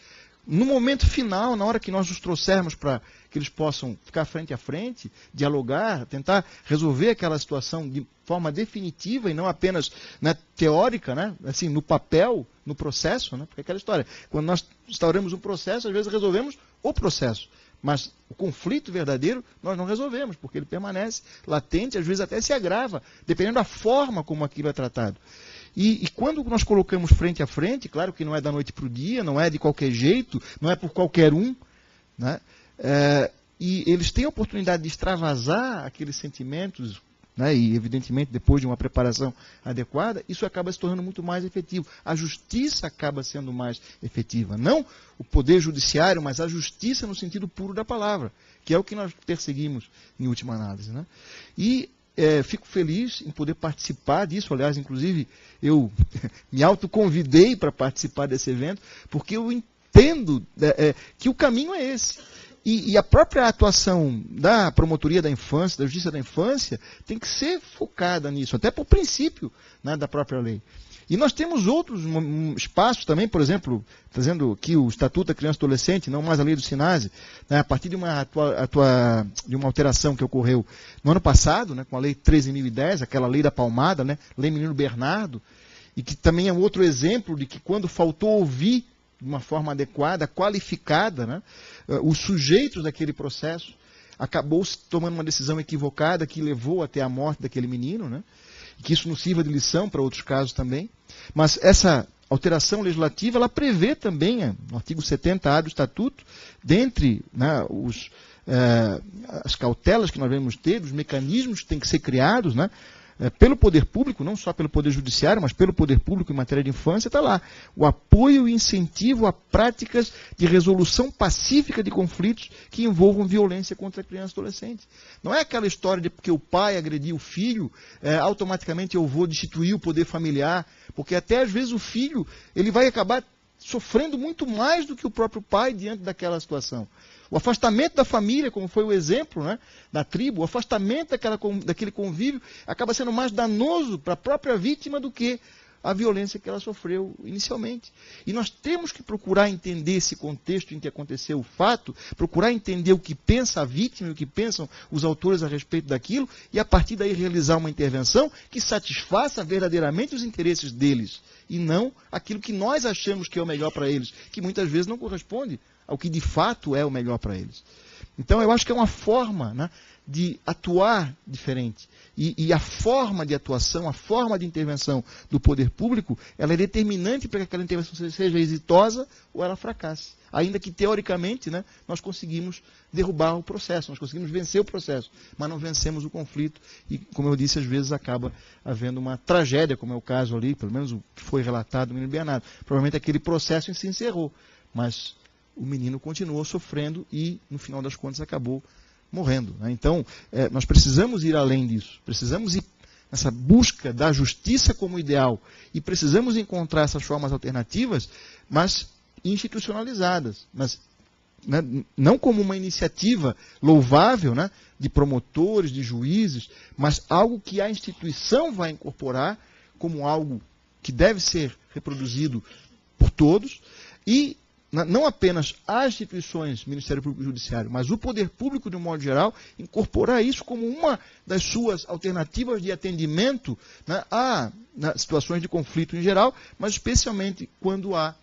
no momento final, na hora que nós os trouxermos para que eles possam ficar frente a frente, dialogar, tentar resolver aquela situação de forma definitiva e não apenas, né, teórica, né, assim, no papel, no processo, né, porque é aquela história, quando nós instauramos um processo, às vezes resolvemos o processo, mas o conflito verdadeiro nós não resolvemos, porque ele permanece latente, às vezes até se agrava, dependendo da forma como aquilo é tratado. E quando nós colocamos frente a frente, claro que não é da noite para o dia, não é de qualquer jeito, não é por qualquer um, né, e eles têm a oportunidade de extravasar aqueles sentimentos, né, e evidentemente depois de uma preparação adequada, isso acaba se tornando muito mais efetivo. A justiça acaba sendo mais efetiva. Não o poder judiciário, mas a justiça no sentido puro da palavra, que é o que nós perseguimos em última análise, né? E fico feliz em poder participar disso. Aliás, inclusive, eu me autoconvidei para participar desse evento, porque eu entendo que o caminho é esse. E a própria atuação da promotoria da infância, da justiça da infância, tem que ser focada nisso, até por princípio, né, da própria lei. E nós temos outros espaços também, por exemplo, trazendo aqui o Estatuto da Criança e Adolescente, não mais a lei do SINASE, né, a partir de uma alteração que ocorreu no ano passado, né, com a lei 13.010, aquela lei da palmada, né, lei Menino Bernardo, e que também é um outro exemplo de que quando faltou ouvir de uma forma adequada, qualificada, né, os sujeitos daquele processo, acabou se tomando uma decisão equivocada que levou até a morte daquele menino, né, e que isso nos sirva de lição para outros casos também. Mas essa alteração legislativa, ela prevê também, no artigo 70A do Estatuto, dentre, né, as cautelas que nós devemos ter, os mecanismos que têm que ser criados, né, pelo poder público, não só pelo poder judiciário, mas pelo poder público em matéria de infância, está lá. O apoio e incentivo a práticas de resolução pacífica de conflitos que envolvam violência contra a criança e adolescente. Não é aquela história de porque o pai agrediu o filho, automaticamente eu vou destituir o poder familiar, porque até às vezes o filho ele vai acabar sofrendo muito mais do que o próprio pai diante daquela situação. O afastamento da família, como foi o exemplo, né, da tribo, o afastamento daquele convívio acaba sendo mais danoso para a própria vítima do que a violência que ela sofreu inicialmente. E nós temos que procurar entender esse contexto em que aconteceu o fato, procurar entender o que pensa a vítima e o que pensam os autores a respeito daquilo, e a partir daí realizar uma intervenção que satisfaça verdadeiramente os interesses deles, e não aquilo que nós achamos que é o melhor para eles, que muitas vezes não corresponde ao que de fato é o melhor para eles. Então eu acho que é uma forma, né, de atuar diferente. E a forma de atuação, a forma de intervenção do poder público, ela é determinante para que aquela intervenção seja exitosa ou ela fracasse. Ainda que, teoricamente, né, nós conseguimos derrubar o processo, nós conseguimos vencer o processo, mas não vencemos o conflito. E, como eu disse, às vezes acaba havendo uma tragédia, como é o caso ali, pelo menos o que foi relatado no Menino Bernardo. Provavelmente aquele processo se encerrou, mas o menino continuou sofrendo e, no final das contas, acabou morrendo, né? Então, nós precisamos ir além disso. Precisamos ir nessa busca da justiça como ideal e precisamos encontrar essas formas alternativas, mas institucionalizadas. Mas, né, não como uma iniciativa louvável, né, de promotores, de juízes, mas algo que a instituição vai incorporar como algo que deve ser reproduzido por todos e não apenas as instituições, Ministério Público e Judiciário, mas o poder público, de um modo geral, incorporar isso como uma das suas alternativas de atendimento, né, a situações de conflito em geral, mas especialmente quando há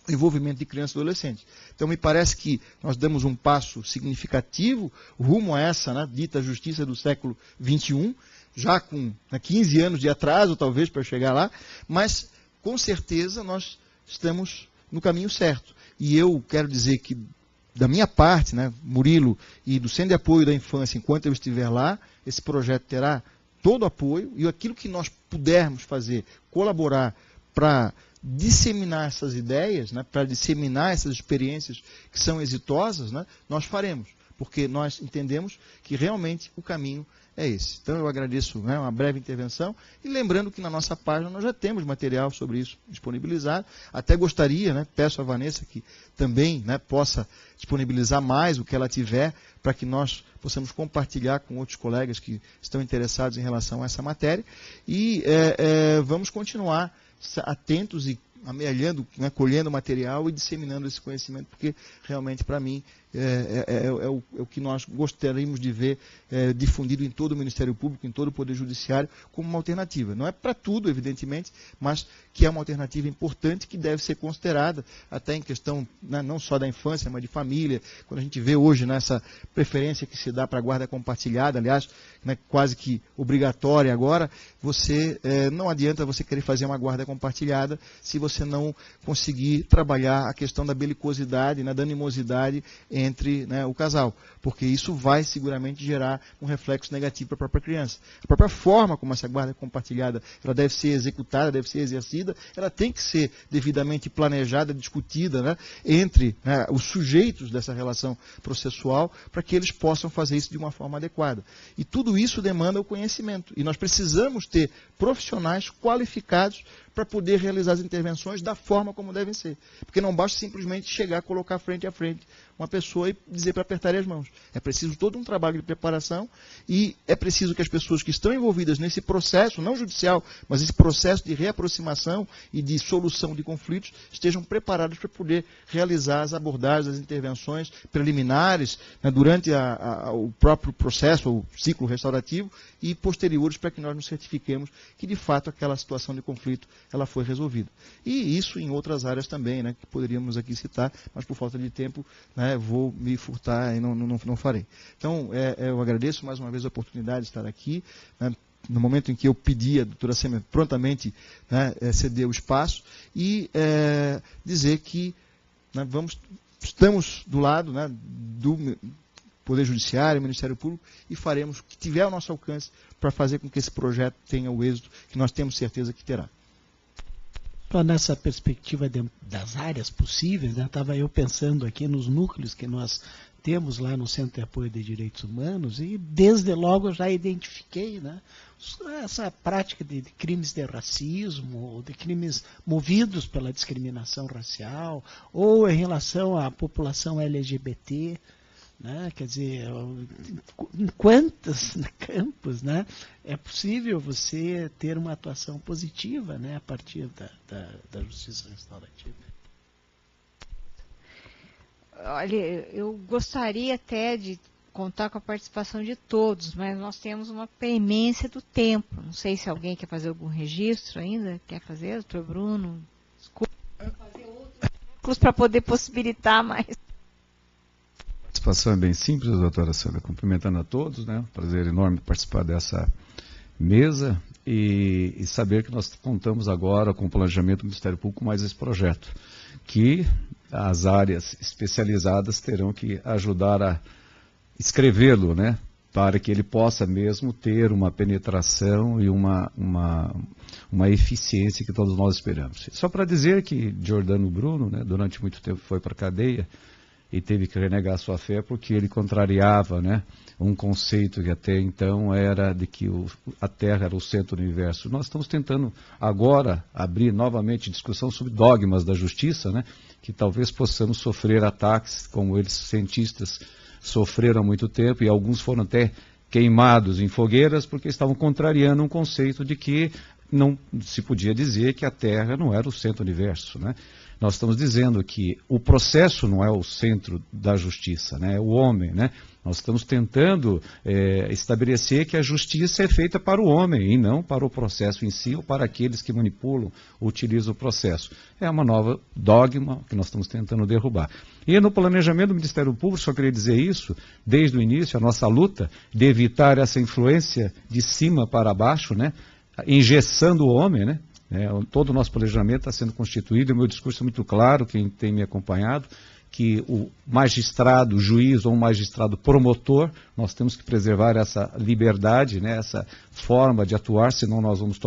envolvimento de crianças e adolescentes. Então, me parece que nós damos um passo significativo rumo a essa, né, dita justiça do século XXI, já com 15 anos de atraso, talvez, para chegar lá, mas, com certeza, nós estamos no caminho certo. E eu quero dizer que, da minha parte, né, Murilo, e do Centro de Apoio da Infância, enquanto eu estiver lá, esse projeto terá todo o apoio, e aquilo que nós pudermos fazer, colaborar para disseminar essas ideias, né, para disseminar essas experiências que são exitosas, né, nós faremos, porque nós entendemos que realmente o caminho é esse. Então eu agradeço, né, uma breve intervenção e lembrando que na nossa página nós já temos material sobre isso disponibilizado. Até gostaria, né, peço a Vanessa que também, né, possa disponibilizar mais o que ela tiver para que nós possamos compartilhar com outros colegas que estão interessados em relação a essa matéria e vamos continuar atentos e amealhando, né, colhendo material e disseminando esse conhecimento, porque realmente, para mim, é o que nós gostaríamos de ver difundido em todo o Ministério Público, em todo o Poder Judiciário, como uma alternativa. Não é para tudo, evidentemente, mas que é uma alternativa importante que deve ser considerada, até em questão, né, não só da infância, mas de família. Quando a gente vê hoje nessa preferência que se dá para a guarda compartilhada, aliás, né, quase que obrigatória agora, não adianta você querer fazer uma guarda compartilhada se você não conseguir trabalhar a questão da belicosidade, da animosidade entre, né, o casal, porque isso vai seguramente gerar um reflexo negativo para a própria criança. A própria forma como essa guarda compartilhada ela deve ser executada, deve ser exercida, ela tem que ser devidamente planejada, discutida, né, entre, né, os sujeitos dessa relação processual, para que eles possam fazer isso de uma forma adequada. E tudo isso demanda o conhecimento. E nós precisamos ter profissionais qualificados para poder realizar as intervenções da forma como devem ser. Porque não basta simplesmente chegar, colocar frente a frente uma pessoa e dizer para apertar as mãos. É preciso todo um trabalho de preparação e é preciso que as pessoas que estão envolvidas nesse processo, não judicial, mas esse processo de reaproximação e de solução de conflitos, estejam preparados para poder realizar as abordagens, as intervenções preliminares, né, durante o próprio processo, o ciclo restaurativo, e posteriores para que nós nos certifiquemos que, de fato, aquela situação de conflito ela foi resolvida. E isso em outras áreas também, né, que poderíamos aqui citar, mas por falta de tempo, né, vou me furtar e não farei. Então, eu agradeço mais uma vez a oportunidade de estar aqui, né, no momento em que eu pedi a doutora Sêmia prontamente, né, ceder o espaço e dizer que, né, estamos do lado, né, do Poder Judiciário, Ministério Público, e faremos o que tiver ao nosso alcance para fazer com que esse projeto tenha o êxito que nós temos certeza que terá. Só nessa perspectiva das áreas possíveis, né, estava eu pensando aqui nos núcleos que nós temos lá no Centro de Apoio de Direitos Humanos e desde logo eu já identifiquei, né, essa prática de crimes de racismo, ou de crimes movidos pela discriminação racial, ou em relação à população LGBT, né? Quer dizer, em quantos campos, né, é possível você ter uma atuação positiva, né, a partir da justiça restaurativa? Olha, eu gostaria até de contar com a participação de todos, mas nós temos uma premência do tempo. Não sei se alguém quer fazer algum registro ainda. Quer fazer, doutor Bruno? Desculpa. Fazer outros para poder possibilitar mais. A participação é bem simples, doutora Sandra, cumprimentando a todos, né? Prazer enorme participar dessa mesa e saber que nós contamos agora com o planejamento do Ministério Público mais esse projeto, que as áreas especializadas terão que ajudar a escrevê-lo, né? Para que ele possa mesmo ter uma penetração e uma eficiência que todos nós esperamos. Só para dizer que Giordano Bruno, né, durante muito tempo foi para a cadeia, e teve que renegar sua fé porque ele contrariava, né, um conceito que até então era de que a Terra era o centro do universo. Nós estamos tentando agora abrir novamente discussão sobre dogmas da justiça, né, que talvez possamos sofrer ataques como eles, cientistas, sofreram há muito tempo, e alguns foram até queimados em fogueiras porque estavam contrariando um conceito de que não se podia dizer que a Terra não era o centro do universo, né? Nós estamos dizendo que o processo não é o centro da justiça, né? É o homem, né? Nós estamos tentando estabelecer que a justiça é feita para o homem e não para o processo em si ou para aqueles que manipulam, utilizam o processo. É uma nova dogma que nós estamos tentando derrubar. E no planejamento do Ministério Público, só queria dizer isso, desde o início, a nossa luta de evitar essa influência de cima para baixo, né? Engessando o homem, né? Todo o nosso planejamento está sendo constituído, e o meu discurso é muito claro, quem tem me acompanhado, que o magistrado, o juiz ou o magistrado promotor, nós temos que preservar essa liberdade, né, essa forma de atuar, senão nós vamos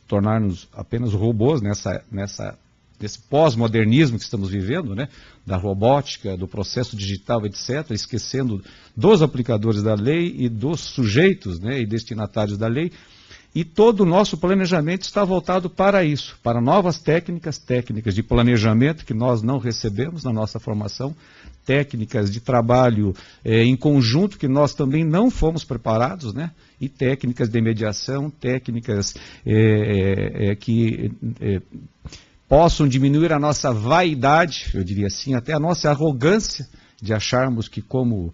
tornar-nos apenas robôs nesse pós-modernismo que estamos vivendo, né, da robótica, do processo digital, etc., esquecendo dos aplicadores da lei e dos sujeitos, né, e destinatários da lei. E todo o nosso planejamento está voltado para isso, para novas técnicas de planejamento que nós não recebemos na nossa formação, técnicas de trabalho em conjunto que nós também não fomos preparados, né? E técnicas de mediação, técnicas que possam diminuir a nossa vaidade, eu diria assim, até a nossa arrogância de acharmos que como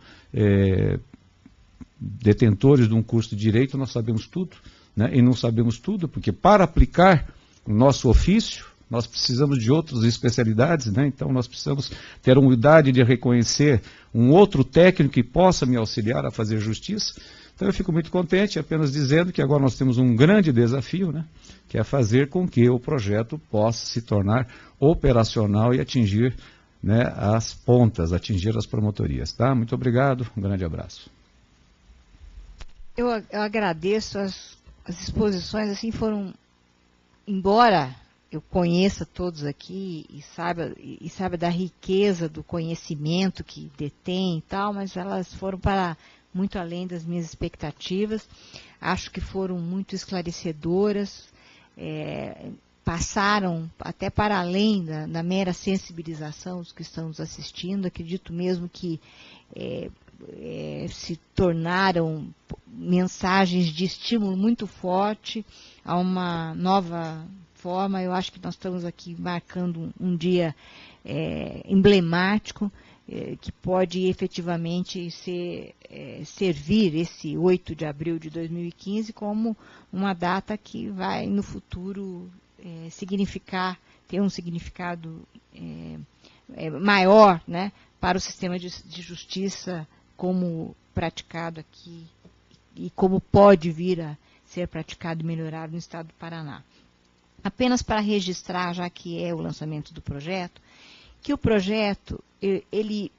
detentores de um curso de direito nós sabemos tudo. Né? E não sabemos tudo, porque para aplicar o nosso ofício, nós precisamos de outras especialidades, né? Então nós precisamos ter a humildade de reconhecer um outro técnico que possa me auxiliar a fazer justiça. Então eu fico muito contente, apenas dizendo que agora nós temos um grande desafio, né? Que é fazer com que o projeto possa se tornar operacional e atingir né, as pontas, atingir as promotorias. Tá? Muito obrigado, um grande abraço. Eu agradeço as exposições, assim, foram, embora eu conheça todos aqui e saiba da riqueza do conhecimento que detém e tal, mas elas foram para muito além das minhas expectativas. Acho que foram muito esclarecedoras, passaram até para além da mera sensibilização dos que estão nos assistindo. Acredito mesmo que se tornaram mensagens de estímulo muito forte a uma nova forma. Eu acho que nós estamos aqui marcando um dia emblemático, que pode efetivamente servir esse 8 de abril de 2015 como uma data que vai no futuro ter um significado maior, né, para o sistema de justiça como praticado aqui e como pode vir a ser praticado e melhorado no estado do Paraná. Apenas para registrar, já que é o lançamento do projeto, que o projeto, ele,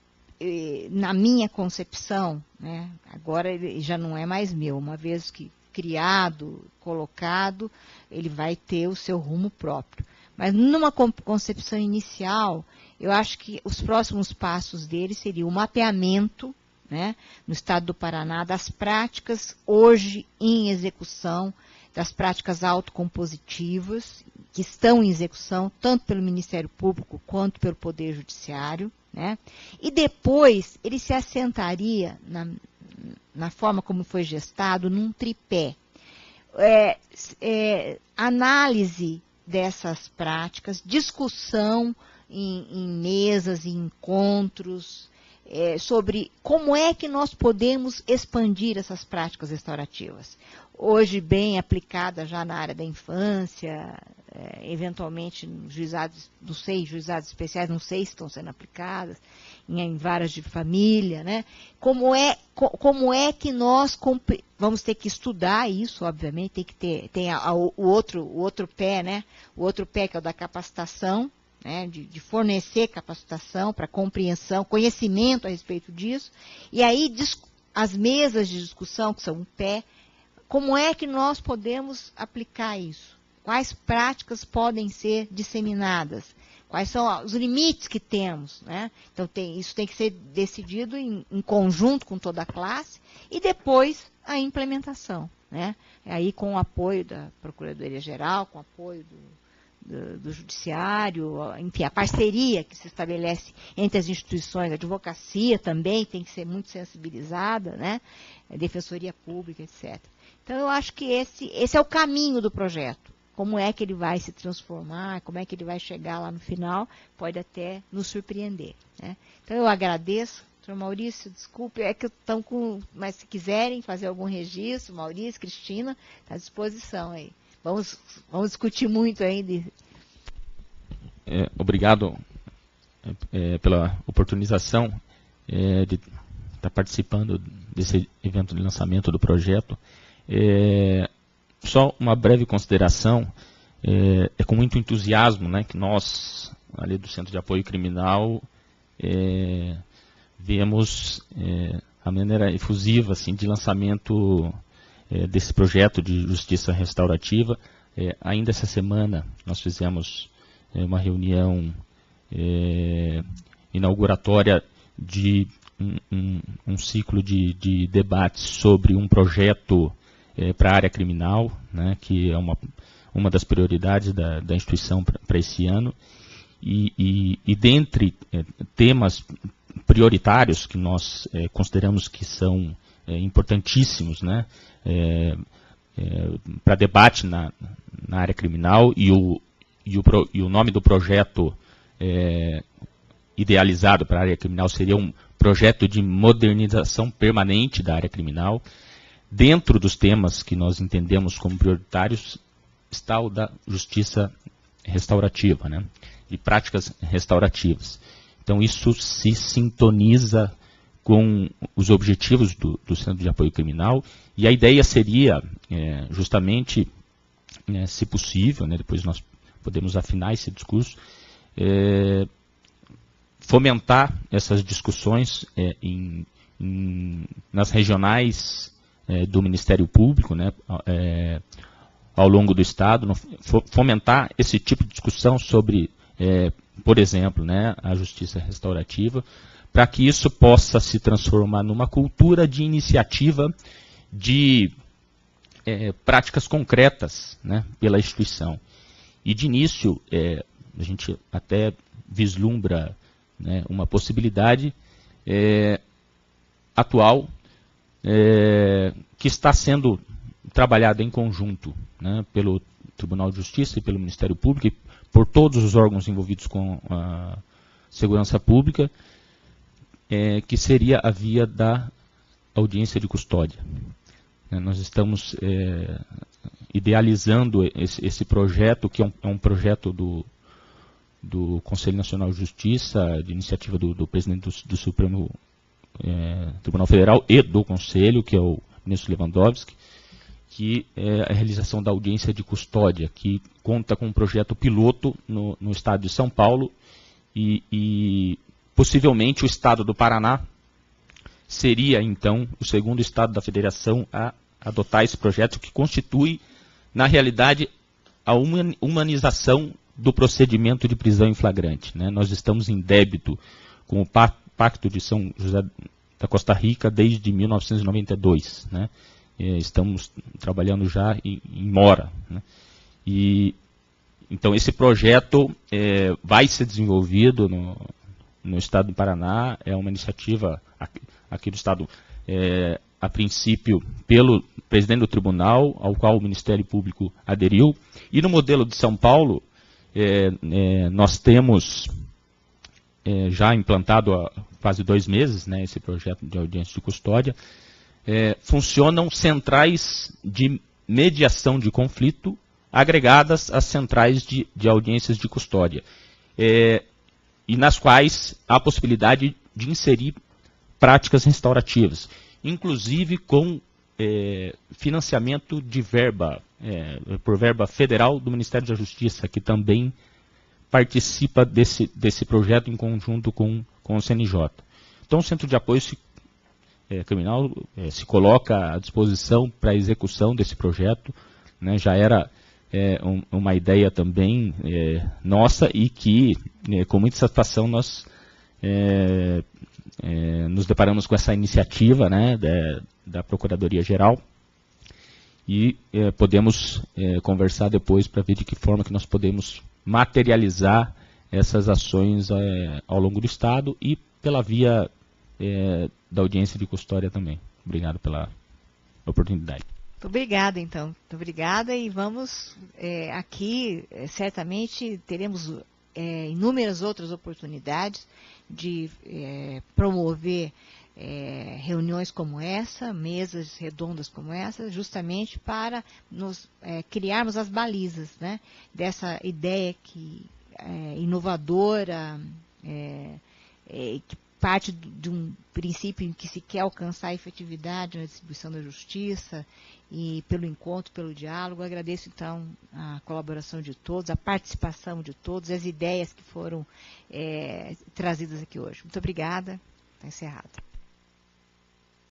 na minha concepção, né, agora ele já não é mais meu, uma vez que criado, colocado, ele vai ter o seu rumo próprio. Mas numa concepção inicial, eu acho que os próximos passos dele seriam o mapeamento, né, no estado do Paraná, das práticas hoje em execução, das práticas autocompositivas, que estão em execução, tanto pelo Ministério Público quanto pelo Poder Judiciário, né? E depois ele se assentaria, na forma como foi gestado, num tripé. Análise dessas práticas, discussão em mesas, em encontros, sobre como é que nós podemos expandir essas práticas restaurativas. Hoje bem aplicada já na área da infância, eventualmente nos juizados, não sei, juizados especiais, não sei se estão sendo aplicadas, em varas de família, né? Como é que nós vamos ter que estudar isso, obviamente, tem o outro pé, né? O outro pé que é o da capacitação, né, de fornecer capacitação para compreensão, conhecimento a respeito disso, e aí as mesas de discussão, que são um pé, como é que nós podemos aplicar isso? Quais práticas podem ser disseminadas? Quais são os limites que temos? Né? Então, isso tem que ser decidido em conjunto com toda a classe, e depois a implementação. Né? Aí com o apoio da Procuradoria-Geral, com o apoio do Judiciário, enfim, a parceria que se estabelece entre as instituições, a advocacia também tem que ser muito sensibilizada, né? A Defensoria Pública, etc. Então, eu acho que esse é o caminho do projeto. Como é que ele vai se transformar, como é que ele vai chegar lá no final, pode até nos surpreender. Né? Então, eu agradeço. Doutor Maurício, desculpe, que estão mas se quiserem fazer algum registro, Maurício, Cristina, está à disposição aí. Vamos discutir muito ainda. Obrigado pela oportunização de estar participando desse evento de lançamento do projeto. Só uma breve consideração. É com muito entusiasmo, né, que nós, ali do Centro de Apoio Criminal, vemos a maneira efusiva assim, de lançamento desse projeto de justiça restaurativa. Ainda essa semana nós fizemos uma reunião inauguratória de um ciclo de debates sobre um projeto para a área criminal, né, que é uma das prioridades da instituição para esse ano. E dentre temas prioritários que nós consideramos que são importantíssimos, né, para debate na área criminal, e o nome do projeto idealizado para a área criminal seria um projeto de modernização permanente da área criminal. Dentro dos temas que nós entendemos como prioritários está o da justiça restaurativa, né, de práticas restaurativas. Então isso se sintoniza com os objetivos do Centro de Apoio Criminal, e a ideia seria justamente, se possível, né, depois nós podemos afinar esse discurso, fomentar essas discussões nas regionais do Ministério Público, né, ao longo do Estado, fomentar esse tipo de discussão sobre, por exemplo, né, a justiça restaurativa, para que isso possa se transformar numa cultura de iniciativa de práticas concretas, né, pela instituição. E de início, a gente até vislumbra, né, uma possibilidade atual que está sendo trabalhada em conjunto, né, pelo Tribunal de Justiça e pelo Ministério Público e por todos os órgãos envolvidos com a segurança pública, que seria a via da audiência de custódia. Nós estamos idealizando esse projeto, que é um projeto do Conselho Nacional de Justiça, de iniciativa do presidente do Supremo Tribunal Federal e do Conselho, que é o ministro Lewandowski, que é a realização da audiência de custódia, que conta com um projeto piloto no estado de São Paulo e possivelmente o estado do Paraná seria, então, o segundo estado da federação a adotar esse projeto, que constitui, na realidade, a humanização do procedimento de prisão em flagrante, né? Nós estamos em débito com o Pacto de São José da Costa Rica desde 1992, né? Estamos trabalhando já em mora, né? E então esse projeto vai ser desenvolvido no estado do Paraná. É uma iniciativa aqui do estado, a princípio pelo presidente do tribunal, ao qual o Ministério Público aderiu, e no modelo de São Paulo nós temos já implantado há quase 2 meses, né, esse projeto de audiência de custódia. Funcionam centrais de mediação de conflito agregadas às centrais de audiências de custódia, e nas quais há a possibilidade de inserir práticas restaurativas, inclusive com financiamento de verba, por verba federal do Ministério da Justiça, que também participa desse projeto em conjunto com o CNJ. Então o Centro de Apoio Criminal se coloca à disposição para a execução desse projeto, né? Já era uma ideia também nossa, e que com muita satisfação nós nos deparamos com essa iniciativa, né, da Procuradoria-Geral, e podemos conversar depois para ver de que forma que nós podemos materializar essas ações ao longo do Estado e pela via da audiência de custódia também. Obrigado pela oportunidade. Muito obrigada, então. Muito obrigada, e vamos aqui, certamente teremos inúmeras outras oportunidades de promover reuniões como essa, mesas redondas como essa, justamente para nos criarmos as balizas, né, dessa ideia que inovadora, que parte de um princípio em que se quer alcançar a efetividade na distribuição da justiça, e pelo encontro, pelo diálogo. Agradeço, então, a colaboração de todos, a participação de todos, as ideias que foram trazidas aqui hoje. Muito obrigada. Está encerrado.